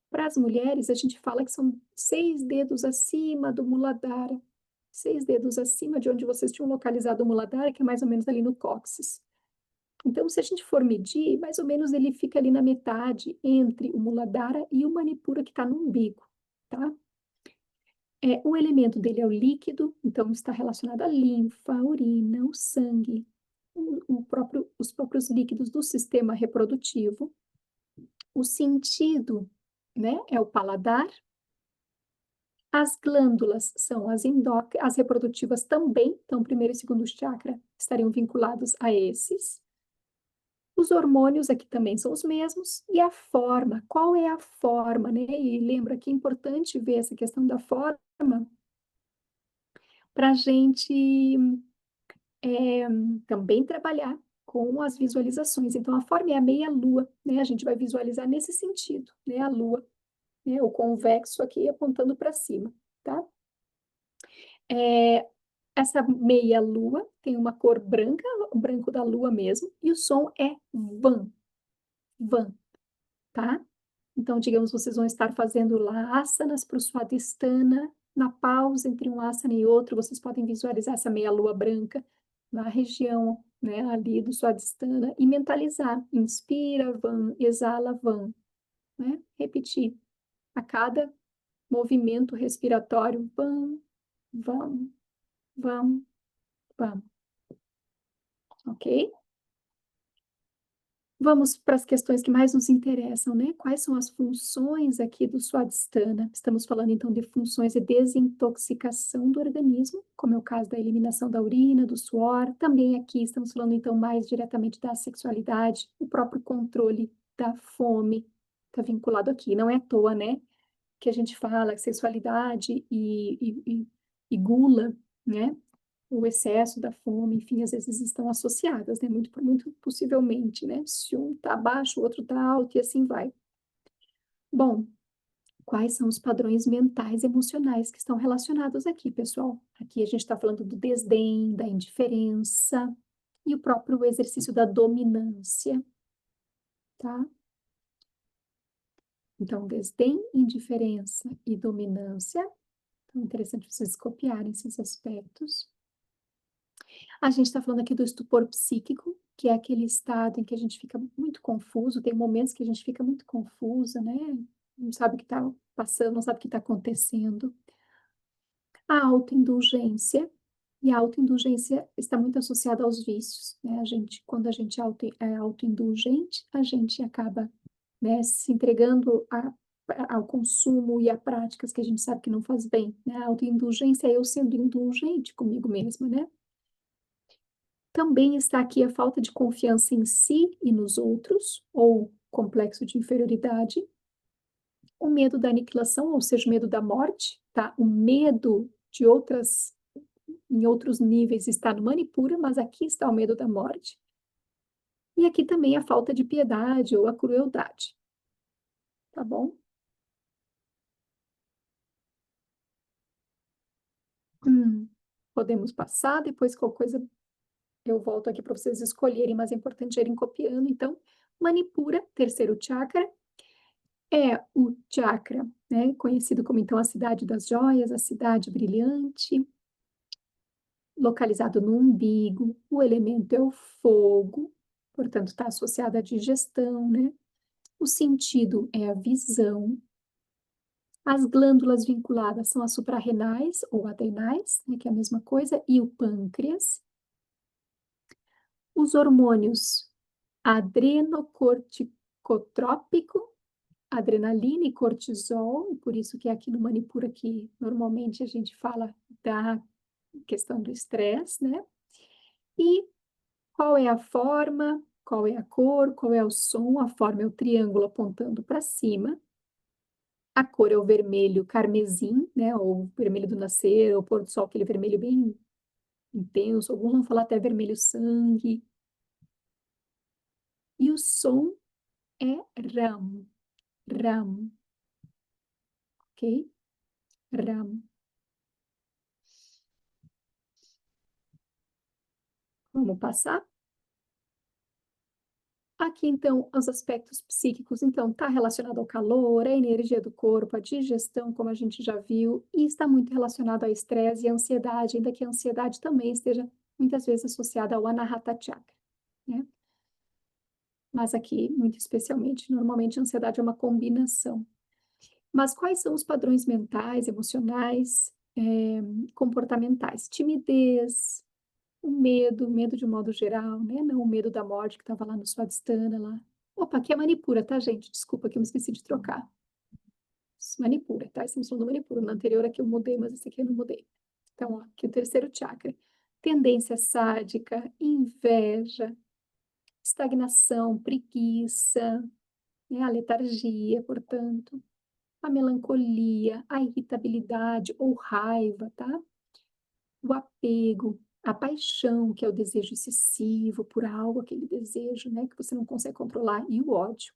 Para as mulheres, a gente fala que são 6 dedos acima do Muladhara, 6 dedos acima de onde vocês tinham localizado o Muladhara, que é mais ou menos ali no cóccix. Então, se a gente for medir, mais ou menos ele fica ali na metade entre o Muladhara e o Manipura, que está no umbigo, tá? O elemento dele é o líquido, então está relacionado à linfa, à urina, o sangue, os próprios líquidos do sistema reprodutivo. O sentido, né, é o paladar. As glândulas são as reprodutivas também, então primeiro e segundo chakra estariam vinculados a esses. Os hormônios aqui também são os mesmos, e a forma, qual é a forma, né? E lembra que é importante ver essa questão da forma para a gente também trabalhar com as visualizações. Então, a forma é a meia-lua, né? A gente vai visualizar nesse sentido, né? A lua, né? O convexo aqui apontando para cima, tá? Essa meia-lua tem uma cor branca, o branco da lua mesmo, e o som é van, van, tá? Então, digamos, vocês vão estar fazendo lá asanas para o Swadhisthana, na pausa entre um asana e outro, vocês podem visualizar essa meia-lua branca na região, né, ali do Swadhisthana e mentalizar, inspira, van, exala, van, né? Repetir a cada movimento respiratório, van, van, van, van, ok? Vamos para as questões que mais nos interessam, né? Quais são as funções aqui do Swadhisthana? Estamos falando, então, de funções de desintoxicação do organismo, como é o caso da eliminação da urina, do suor. Também aqui estamos falando, então, mais diretamente da sexualidade, o próprio controle da fome está vinculado aqui. Não é à toa, né? Que a gente fala que sexualidade e gula, né? O excesso da fome, enfim, às vezes estão associadas, né? Muito possivelmente, né? Se um está baixo, o outro está alto e assim vai. Bom, quais são os padrões mentais e emocionais que estão relacionados aqui, pessoal? Aqui a gente está falando do desdém, da indiferença e o próprio exercício da dominância, tá? Então, desdém, indiferença e dominância. Então, é interessante vocês copiarem esses aspectos. A gente está falando aqui do estupor psíquico, que é aquele estado em que a gente fica muito confuso, tem momentos que a gente fica muito confusa, né? Não sabe o que está passando, não sabe o que está acontecendo. A autoindulgência, e a autoindulgência está muito associada aos vícios, né? Quando a gente é autoindulgente, a gente acaba, né, se entregando ao consumo e a práticas que a gente sabe que não faz bem, né? A autoindulgência é eu sendo indulgente comigo mesma, né? Também está aqui a falta de confiança em si e nos outros, ou complexo de inferioridade, o medo da aniquilação, ou seja, o medo da morte, tá? O medo de em outros níveis está no Manipura, mas aqui está o medo da morte. E aqui também a falta de piedade ou a crueldade, tá bom? Podemos passar, depois qualquer coisa eu volto aqui para vocês escolherem, mas é importante irem copiando. Então, Manipura, terceiro chakra, é o chakra, né, conhecido como então a cidade das joias, a cidade brilhante, localizado no umbigo, o elemento é o fogo, portanto está associado à digestão, né? O sentido é a visão. As glândulas vinculadas são as suprarrenais ou adrenais, né, que é a mesma coisa, e o pâncreas. Os hormônios adrenocorticotrópico, adrenalina e cortisol, e por isso que aqui no Manipura que normalmente a gente fala da questão do estresse, né? E qual é a forma, qual é a cor, qual é o som? A forma é o triângulo apontando para cima. A cor é o vermelho carmesim, né? Ou vermelho do nascer, ou pôr do sol, aquele vermelho bem intenso. Alguns vão falar até vermelho sangue. E o som é Ram. Ram, ok? Ram. Vamos passar? Aqui, então, os aspectos psíquicos, então, está relacionado ao calor, à energia do corpo, à digestão, como a gente já viu, e está muito relacionado ao estresse e à ansiedade, ainda que a ansiedade também esteja muitas vezes associada ao Anahata Chakra, né? Mas aqui, muito especialmente, normalmente a ansiedade é uma combinação. Mas quais são os padrões mentais, emocionais, comportamentais? Timidez, o medo de um modo geral, né? Não o medo da morte que estava lá no Swadhisthana, lá. Opa, aqui é Manipura, tá, gente? Desculpa que eu me esqueci de trocar. Manipura, tá? Estamos falando do Manipura. No anterior aqui eu mudei, mas esse aqui eu não mudei. Então, ó, aqui o terceiro chakra. Tendência sádica, inveja, estagnação, preguiça, né? A letargia, portanto, a melancolia, a irritabilidade ou raiva, tá? O apego, a paixão, que é o desejo excessivo por algo, aquele desejo, né, que você não consegue controlar, e o ódio,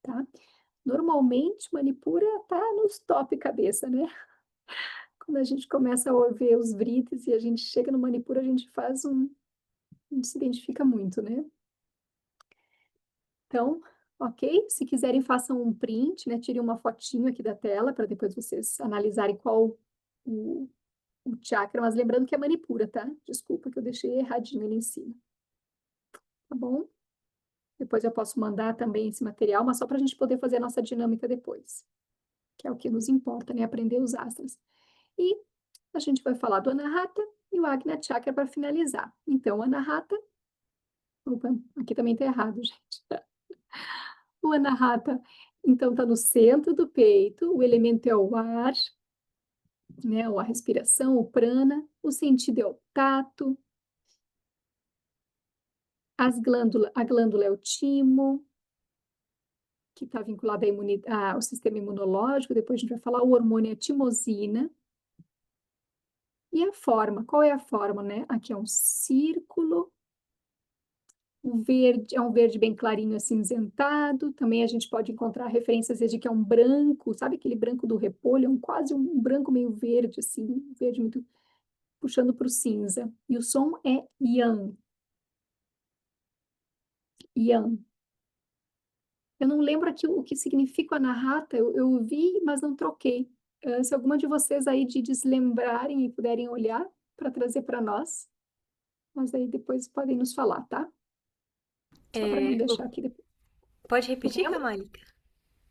tá? Normalmente, Manipura tá nos top cabeça, né? Quando a gente começa a ver os vritis e a gente chega no Manipura, a gente a gente se identifica muito, né? Então, ok? Se quiserem, façam um print, né? Tirem uma fotinho aqui da tela para depois vocês analisarem qual o, o chakra, mas lembrando que é Manipura, tá? Desculpa que eu deixei erradinho ali em cima, tá bom? Depois eu posso mandar também esse material, mas só para a gente poder fazer a nossa dinâmica depois, que é o que nos importa, né? Aprender os astros. E a gente vai falar do Anahata e o Agnya Chakra para finalizar. Então, o Anahata, opa, aqui também está errado, gente. O Anahata, então, está no centro do peito, o elemento é o ar, né? Ou a respiração, o prana, o sentido é o tato, a glândula é o timo, que está vinculado ao sistema imunológico, depois a gente vai falar o hormônio é a timosina. E a forma, qual é a forma, né? Aqui é um círculo, o verde é um verde bem clarinho, acinzentado. Também a gente pode encontrar referências de que é um branco, sabe aquele branco do repolho? É quase um branco meio verde, assim, verde muito puxando para o cinza. E o som é yan. Yan. Eu não lembro aqui o que significa a Anahata, eu vi, mas não troquei. Se alguma de vocês aí de deslembrarem e puderem olhar para trazer para nós. mas aí depois podem nos falar, tá? Só para não É, deixar aqui depois. pode repetir, Lembra Kamali?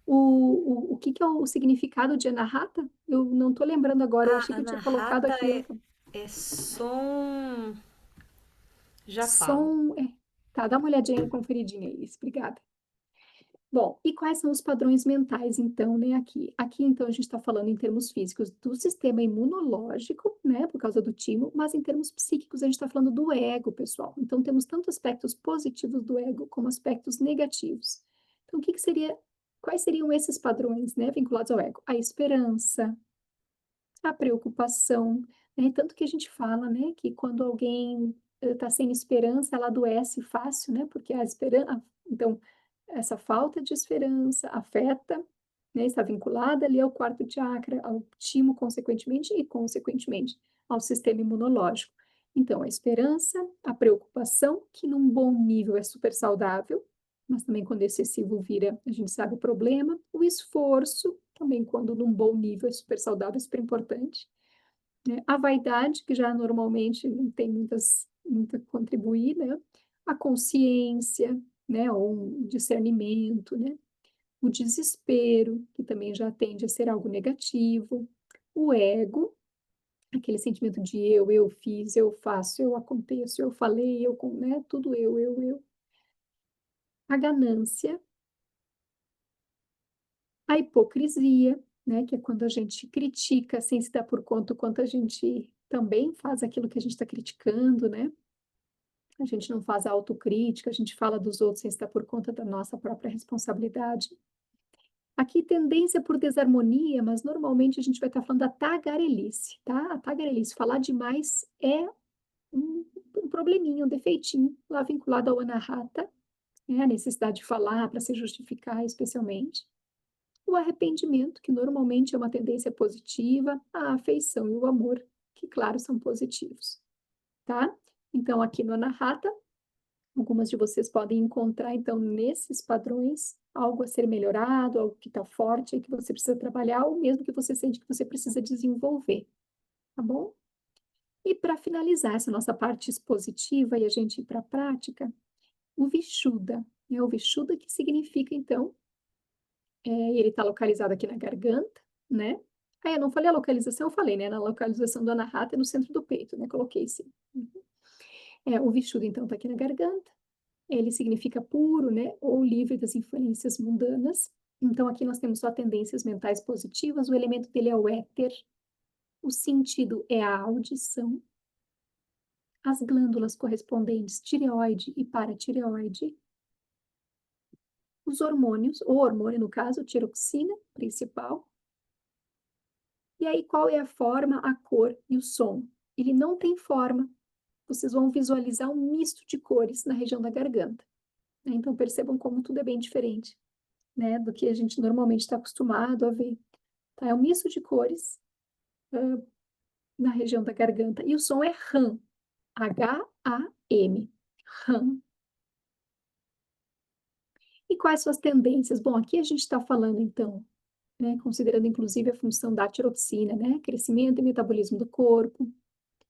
o que que é o significado de Anahata? Eu não tô lembrando agora, eu achei que eu tinha colocado Anahata aqui. é som. Já falo. Som. Tá, dá uma olhadinha e conferidinha aí, obrigada. Bom, e quais são os padrões mentais, então, né, aqui? Aqui, então, a gente está falando em termos físicos do sistema imunológico, né, por causa do timo, mas em termos psíquicos a gente está falando do ego, pessoal. Então, temos tanto aspectos positivos do ego como aspectos negativos. Então, quais seriam esses padrões, né, vinculados ao ego? A esperança, a preocupação, né, tanto que a gente fala, né, que quando alguém está sem esperança, ela adoece fácil, né, porque a esperança, então, essa falta de esperança afeta, né, está vinculada ali ao quarto chakra, ao timo, consequentemente, e consequentemente ao sistema imunológico. Então, a esperança, a preocupação, que num bom nível é super saudável, mas também quando excessivo vira, a gente sabe o problema, o esforço, também quando num bom nível é super saudável, é super importante, né? A vaidade, que já normalmente não tem muito a contribuir, né? A consciência, né? Ou um discernimento, né? O desespero, que também já tende a ser algo negativo. O ego, aquele sentimento de eu fiz, eu faço, eu aconteço, eu falei, né? Tudo eu. A ganância, a hipocrisia, né? Que é quando a gente critica sem se dar por conta o quanto a gente também faz aquilo que a gente está criticando, né? A gente não faz a autocrítica, a gente fala dos outros sem estar por conta da nossa própria responsabilidade. Aqui, tendência por desarmonia, mas normalmente a gente vai estar falando da tagarelice, tá? A tagarelice, falar demais é um probleminha, um defeitinho lá vinculado ao anahata, né? A necessidade de falar para se justificar, especialmente. O arrependimento, que normalmente é uma tendência positiva, a afeição e o amor, que, claro, são positivos, tá? Então, aqui no anahata, algumas de vocês podem encontrar, então, nesses padrões, algo a ser melhorado, algo que está forte, que você precisa trabalhar, ou mesmo que você sente que você precisa desenvolver, tá bom? E para finalizar essa nossa parte expositiva e a gente ir para a prática, o Vishuddha, né? O Vishuddha que significa, então, ele está localizado aqui na garganta, né? Ah, eu não falei a localização, eu falei, né? Na localização do Anahata é no centro do peito, né? Coloquei sim. Uhum. O Vishuddha, então, está aqui na garganta. Ele significa puro, né, ou livre das influências mundanas. Então, aqui nós temos só tendências mentais positivas, o elemento dele é o éter, o sentido é a audição, as glândulas correspondentes, tireoide e paratireoide, os hormônios, o hormônio, no caso, tiroxina principal. E aí, qual é a forma, a cor e o som? Ele não tem forma. Vocês vão visualizar um misto de cores na região da garganta, né? Então, percebam como tudo é bem diferente, né, do que a gente normalmente está acostumado a ver. Tá? É um misto de cores na região da garganta. E o som é RAM, H-A-M, RAM. E quais são as tendências? Bom, aqui a gente está falando, então, né, considerando inclusive a função da tiroxina, né, crescimento e metabolismo do corpo.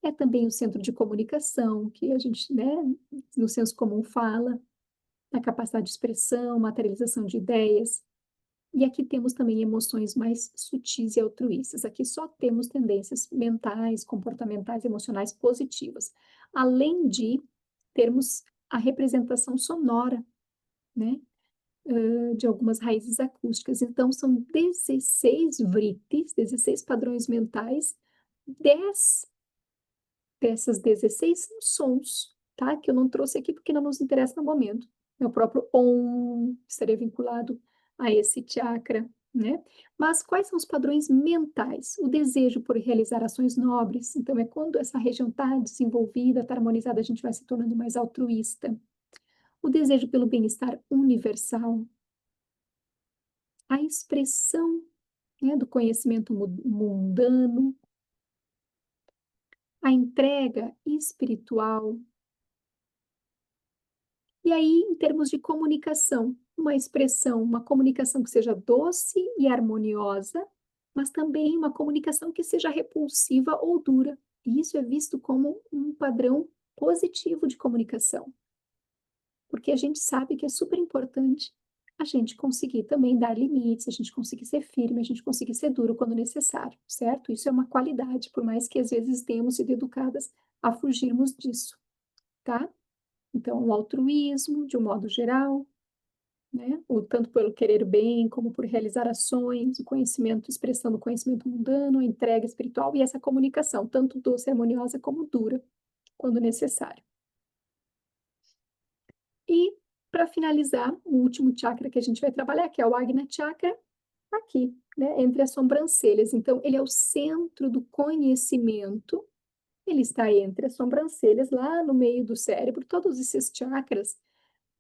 É também o centro de comunicação, que a gente, né, no senso comum fala, a capacidade de expressão, materialização de ideias. E aqui temos também emoções mais sutis e altruístas. Aqui só temos tendências mentais, comportamentais, emocionais positivas, além de termos a representação sonora, né, de algumas raízes acústicas. Então, são 16 vritis, 16 padrões mentais, 10 dessas 16 são sons, tá? Que eu não trouxe aqui porque não nos interessa no momento. É o próprio Om estaria vinculado a esse chakra, né? Mas quais são os padrões mentais? O desejo por realizar ações nobres. Então, é quando essa região está desenvolvida, está harmonizada, a gente vai se tornando mais altruísta. O desejo pelo bem-estar universal. A expressão, né, do conhecimento mundano. A entrega espiritual. E aí, em termos de comunicação, uma comunicação que seja doce e harmoniosa, mas também uma comunicação que seja repulsiva ou dura. E isso é visto como um padrão positivo de comunicação, porque a gente sabe que é super importante a gente conseguir também dar limites, a gente conseguir ser firme, a gente conseguir ser duro quando necessário, certo? Isso é uma qualidade, por mais que às vezes tenhamos sido educadas a fugirmos disso, tá? Então, o altruísmo, de um modo geral, né? O tanto pelo querer bem, como por realizar ações, o conhecimento, expressando o conhecimento mundano, a entrega espiritual e essa comunicação, tanto doce e harmoniosa como dura, quando necessário. E, para finalizar, o último chakra que a gente vai trabalhar, que é o Agna Chakra, aqui, né, entre as sobrancelhas. Então, ele é o centro do conhecimento, ele está entre as sobrancelhas, lá no meio do cérebro. Todos esses chakras,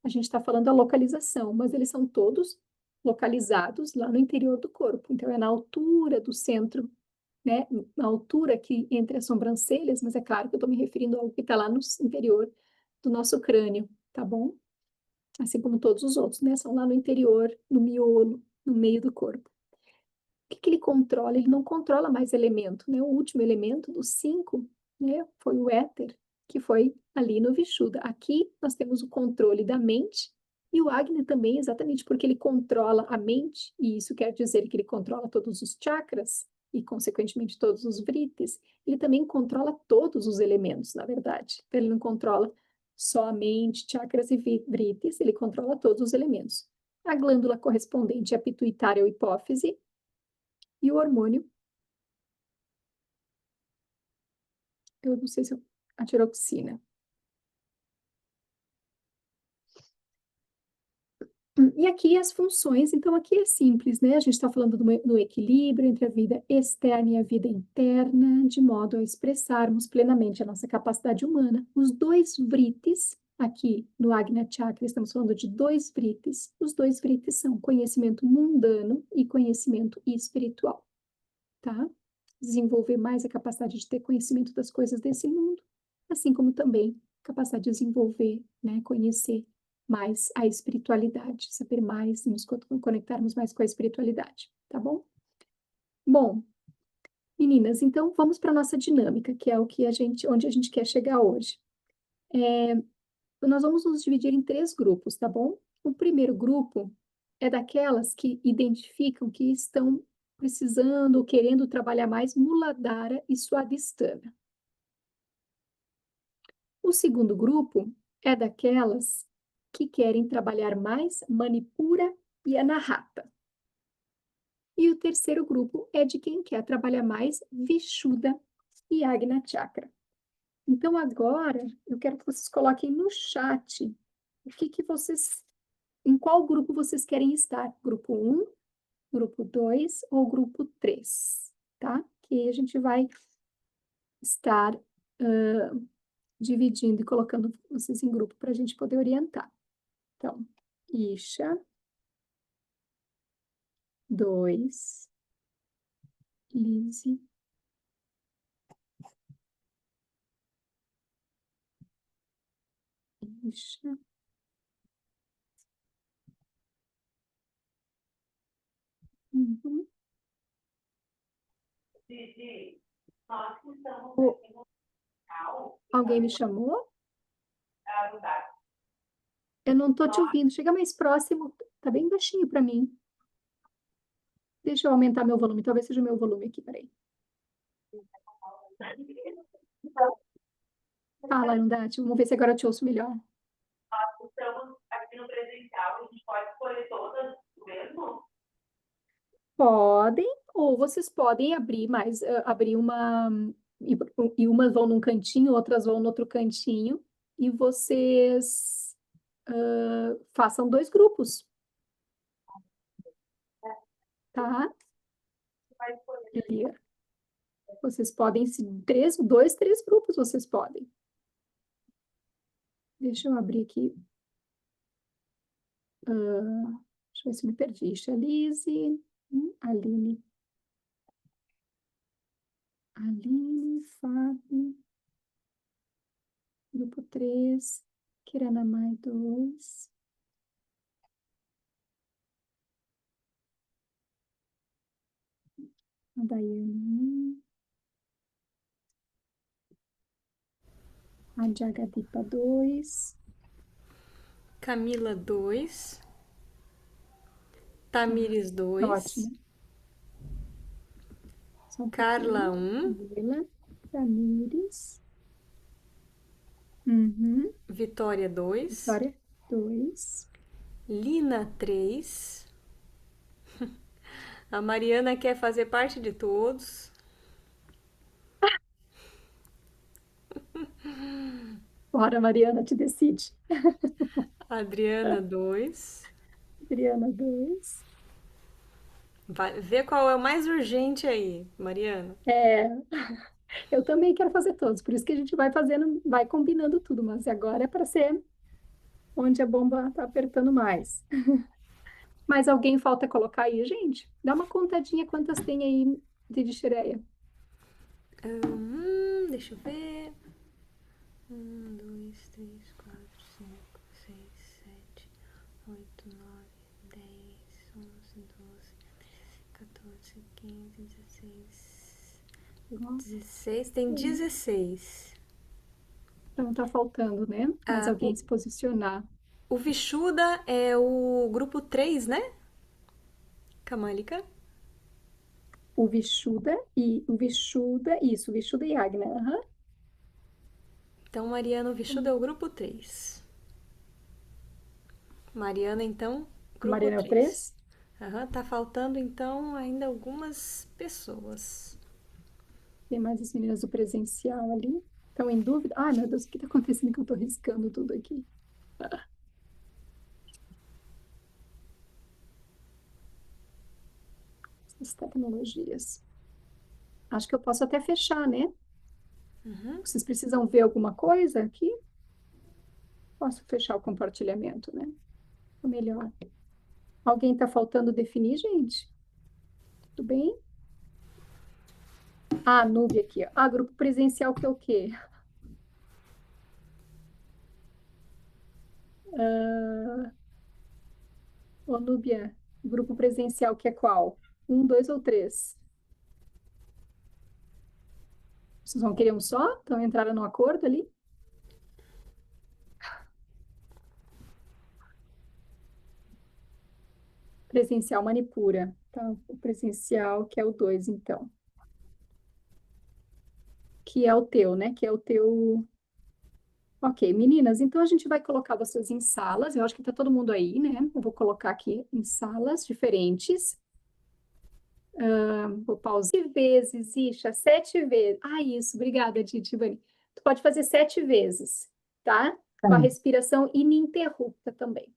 a gente está falando da localização, mas eles são todos localizados lá no interior do corpo. Então, é na altura do centro, né, na altura aqui entre as sobrancelhas, mas é claro que eu estou me referindo ao que está lá no interior do nosso crânio, tá bom? Assim como todos os outros, né? São lá no interior, no miolo, no meio do corpo. O que que ele controla? Ele não controla mais elemento, né? O último elemento dos cinco, né, foi o éter, que foi ali no Vishuddha. Aqui nós temos o controle da mente e o Agni também, exatamente porque ele controla a mente, e isso quer dizer que ele controla todos os chakras e, consequentemente, todos os vrittis. Ele também controla todos os elementos, na verdade. Então, ele não controla só a mente, chakras e vrittis, ele controla todos os elementos. A glândula correspondente à pituitária ou hipófise e o hormônio, eu não sei se a tiroxina. E aqui as funções, então aqui é simples, né? A gente está falando do equilíbrio entre a vida externa e a vida interna, de modo a expressarmos plenamente a nossa capacidade humana. Os dois vrittis, aqui no Agnya Chakra, estamos falando de dois vrittis. Os dois vrittis são conhecimento mundano e conhecimento espiritual, tá? Desenvolver mais a capacidade de ter conhecimento das coisas desse mundo, assim como também capacidade de desenvolver, né, conhecer mais a espiritualidade, saber mais e nos conectarmos mais com a espiritualidade, tá bom? Bom, meninas, então vamos para a nossa dinâmica, que é o que onde a gente quer chegar hoje. Nós vamos nos dividir em três grupos, tá bom? O primeiro grupo é daquelas que identificam que estão precisando ou querendo trabalhar mais Muladhara e Swadhisthana. O segundo grupo é daquelas que querem trabalhar mais Manipura e Anahata. E o terceiro grupo é de quem quer trabalhar mais Vishuddha e Agna Chakra. Então, agora, eu quero que vocês coloquem no chat o que vocês, em qual grupo vocês querem estar. Grupo um, grupo 2 ou grupo 3, tá? Que a gente vai estar dividindo e colocando vocês em grupo para a gente poder orientar. Então, Isha, 2, Lise, Isha. Uhum. Alguém me chamou? Eu não estou te ouvindo. Chega mais próximo. Tá bem baixinho para mim. Deixa eu aumentar meu volume. Talvez seja o meu volume aqui. Peraí. Fala, Arundhati. Vamos ver se agora eu te ouço melhor. Estamos aqui no presencial, a gente pode escolher todas mesmo? Podem, ou vocês podem abrir mais, abrir uma, e, e umas vão num cantinho, outras vão no outro cantinho, e vocês façam dois grupos, tá? E vocês podem, dois, três grupos vocês podem. Deixa eu abrir aqui. Deixa eu ver se me perdi. Lise, Aline. Aline, Fábio. Grupo 3, Kiranamai 2. A Daiane. A Jagadipa 2. Camila 2. Tamires 2. Ótimo. Só um Carla pouquinho. 1. Camila, Tamires. Uhum. Vitória 2. Vitória 2. Lina 3. A Mariana quer fazer parte de todos. Bora, Mariana, te decide. Adriana 2. Adriana 2. Vai ver qual é o mais urgente aí, Mariana. É, eu também quero fazer todos, por isso que a gente vai fazendo, vai combinando tudo, mas agora é para ser onde a bomba tá apertando mais. Mas alguém falta colocar aí, gente? Dá uma contadinha quantas tem aí de Dixireia. Deixa eu ver. 1, 2, 3, 4, 5, 6, 7, 8, 9, 10, 11, 12, 14, 15, 16. 16, tem 16. Então tá faltando, né? Mais Ah, alguém se posicionar. O Vishuddha é o grupo 3, né? Kamalika. O Vishuddha, isso, o Vishuddha e Agna. Aham. Então, Mariana, o Vishuddha é o grupo 3. Mariana, então, grupo Mariana é o 3. 3. Aham, tá faltando, então, ainda algumas pessoas. Tem mais as meninas do presencial ali. Estão em dúvida? Ai, meu Deus, o que tá acontecendo que eu tô riscando tudo aqui? Essas tecnologias. Acho que eu posso até fechar, né? Vocês precisam ver alguma coisa aqui? Posso fechar o compartilhamento, né? Fica melhor. Alguém está faltando definir, gente? Tudo bem? Ah, Núbia aqui, ó. Ah, grupo presencial que é o quê? Ô, Núbia, grupo presencial que é qual? 1, 2 ou 3? Vocês vão querer um só? Então entraram no acordo ali? Presencial Manipura. Tá, o presencial que é o 2, então. Que é o teu, né? Que é o teu. Ok, meninas, então a gente vai colocar vocês em salas. Eu acho que tá todo mundo aí, né? Eu vou colocar aqui em salas diferentes. Vou pausar 7 vezes, Isha, 7 vezes. Ah, isso, obrigada, Titibani. Tu pode fazer 7 vezes, tá? Com a respiração ininterrupta também.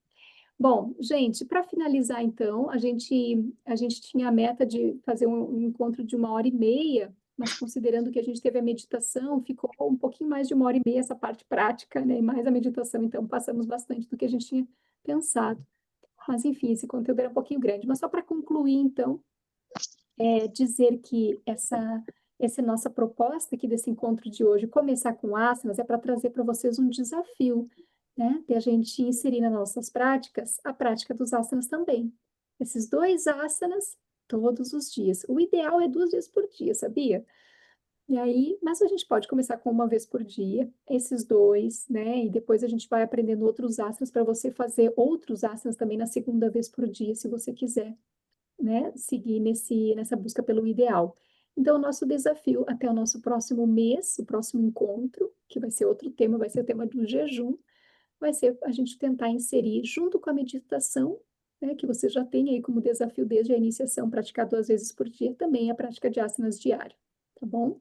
Bom, gente, para finalizar, então, a gente tinha a meta de fazer um encontro de 1h30, mas considerando que a gente teve a meditação, ficou um pouquinho mais de 1h30 essa parte prática, né? E mais a meditação, então passamos bastante do que a gente tinha pensado. Mas, enfim, esse conteúdo era um pouquinho grande. Mas só para concluir, então, dizer que essa nossa proposta aqui desse encontro de hoje, começar com asanas, é para trazer para vocês um desafio, né? De a gente inserir nas nossas práticas a prática dos asanas também. Esses 2 asanas todos os dias. O ideal é 2 vezes por dia, sabia? E aí, mas a gente pode começar com 1 vez por dia, esses 2, né? E depois a gente vai aprendendo outros asanas para você fazer outros asanas também na 2ª vez por dia, se você quiser, né, seguir nessa busca pelo ideal. Então, o nosso desafio até o nosso próximo mês, o próximo encontro, que vai ser outro tema, vai ser o tema do jejum, vai ser a gente tentar inserir, junto com a meditação, né, que você já tem aí como desafio desde a iniciação, praticar 2 vezes por dia, também a prática de asanas diária, tá bom?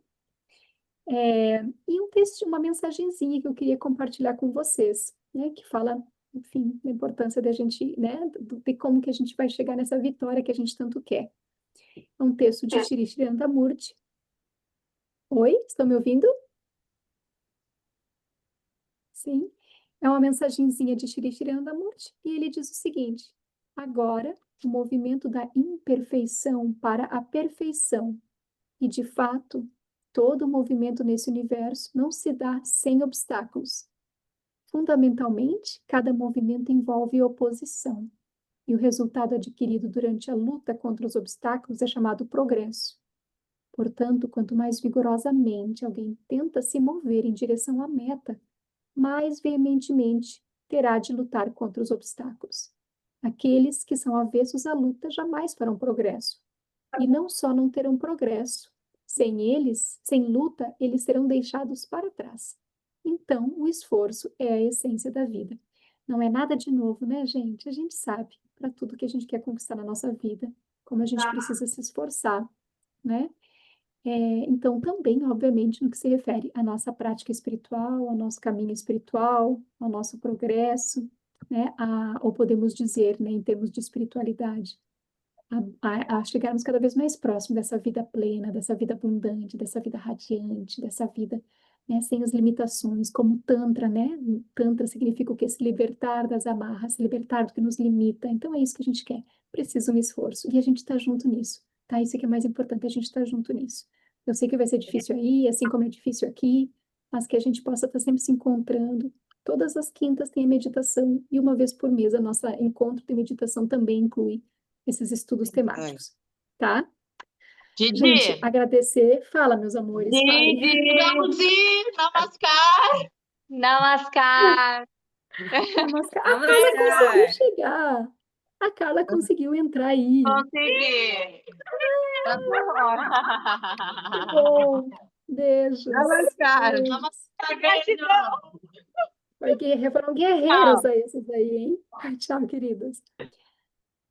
E um texto, uma mensagenzinha que eu queria compartilhar com vocês, né, que fala, enfim, da importância da gente, né, de como que a gente vai chegar nessa vitória que a gente tanto quer. É um texto de Shri Shri Andamurti. Oi, estão me ouvindo? Sim. É uma mensagenzinha de Shri Shri Andamurti e ele diz o seguinte: agora, o movimento da imperfeição para a perfeição. E, de fato, todo movimento nesse universo não se dá sem obstáculos. Fundamentalmente, cada movimento envolve oposição, e o resultado adquirido durante a luta contra os obstáculos é chamado progresso. Portanto, quanto mais vigorosamente alguém tenta se mover em direção à meta, mais veementemente terá de lutar contra os obstáculos. Aqueles que são avessos à luta jamais farão progresso. E não só não terão progresso, sem eles, sem luta, eles serão deixados para trás. Então, o esforço é a essência da vida. Não é nada de novo, né, gente? A gente sabe, para tudo que a gente quer conquistar na nossa vida, como a gente precisa se esforçar, né? Então, também, obviamente, no que se refere à nossa prática espiritual, ao nosso caminho espiritual, ao nosso progresso, né? Ou podemos dizer, né, em termos de espiritualidade, a chegarmos cada vez mais próximo dessa vida plena, dessa vida abundante, dessa vida radiante, dessa vida, né, sem as limitações, como Tantra, né? Tantra significa o quê? Se libertar das amarras, se libertar do que nos limita. Então, é isso que a gente quer. Precisa um esforço. E a gente está junto nisso, tá? Isso que é mais importante, a gente está junto nisso. Eu sei que vai ser difícil aí, assim como é difícil aqui, mas que a gente possa estar sempre se encontrando. Todas as quintas tem a meditação, e uma vez por mês a nossa encontro de meditação também inclui esses estudos temáticos, tá? Gente, Didi, agradecer. Fala, meus amores, falem. Didi, namaskar. Namaskar! A Carla conseguiu chegar. A Carla conseguiu entrar aí. Consegui. Tá Que bom. Beijos. Namaskar. Beijos. Gratidão. Foram guerreiros aí, esses aí, hein? Tchau, queridos.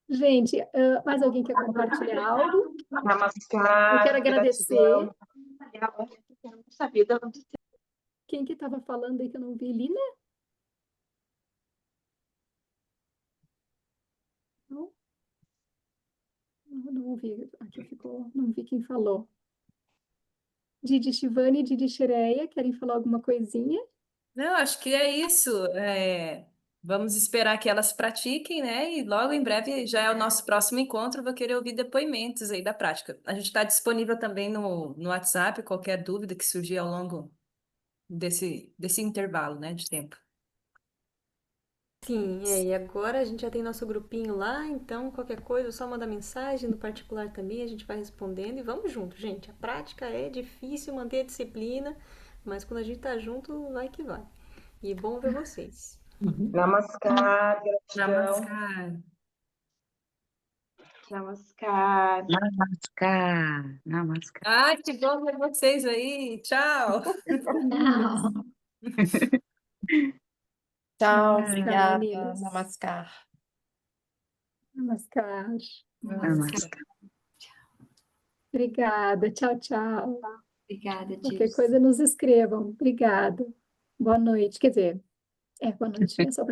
Gente, mais alguém quer compartilhar algo? Namaskar. Eu quero agradecer. Nossa vida não Quem que estava falando aí que eu não vi? Lina? Não? Não vi. Aqui ficou. Não vi quem falou. Didi Shivani e Didi Shireia, querem falar alguma coisinha? Não, acho que é isso. Vamos esperar que elas pratiquem, né? E logo em breve já é o nosso próximo encontro. Vou querer ouvir depoimentos aí da prática. A gente está disponível também no WhatsApp, qualquer dúvida que surgir ao longo desse intervalo, né, de tempo. Sim, e agora a gente já tem nosso grupinho lá, então qualquer coisa, é só mandar mensagem no particular também, a gente vai respondendo e vamos junto, gente. A prática é difícil manter a disciplina, mas quando a gente tá junto, vai que vai. E é bom ver vocês. Namaskar. Gratidão. Namaskar. Namaskar. Namaskar, namaskar. Ah, que bom ver vocês aí. Tchau. Não. Tchau, Namaskar, obrigada. meninas. Namaskar. Namaskar. Namaskar. Obrigada. Tchau, tchau. Obrigada, Qualquer Tis. coisa nos escrevam. Obrigada. Boa noite. Quer dizer, boa noite. É só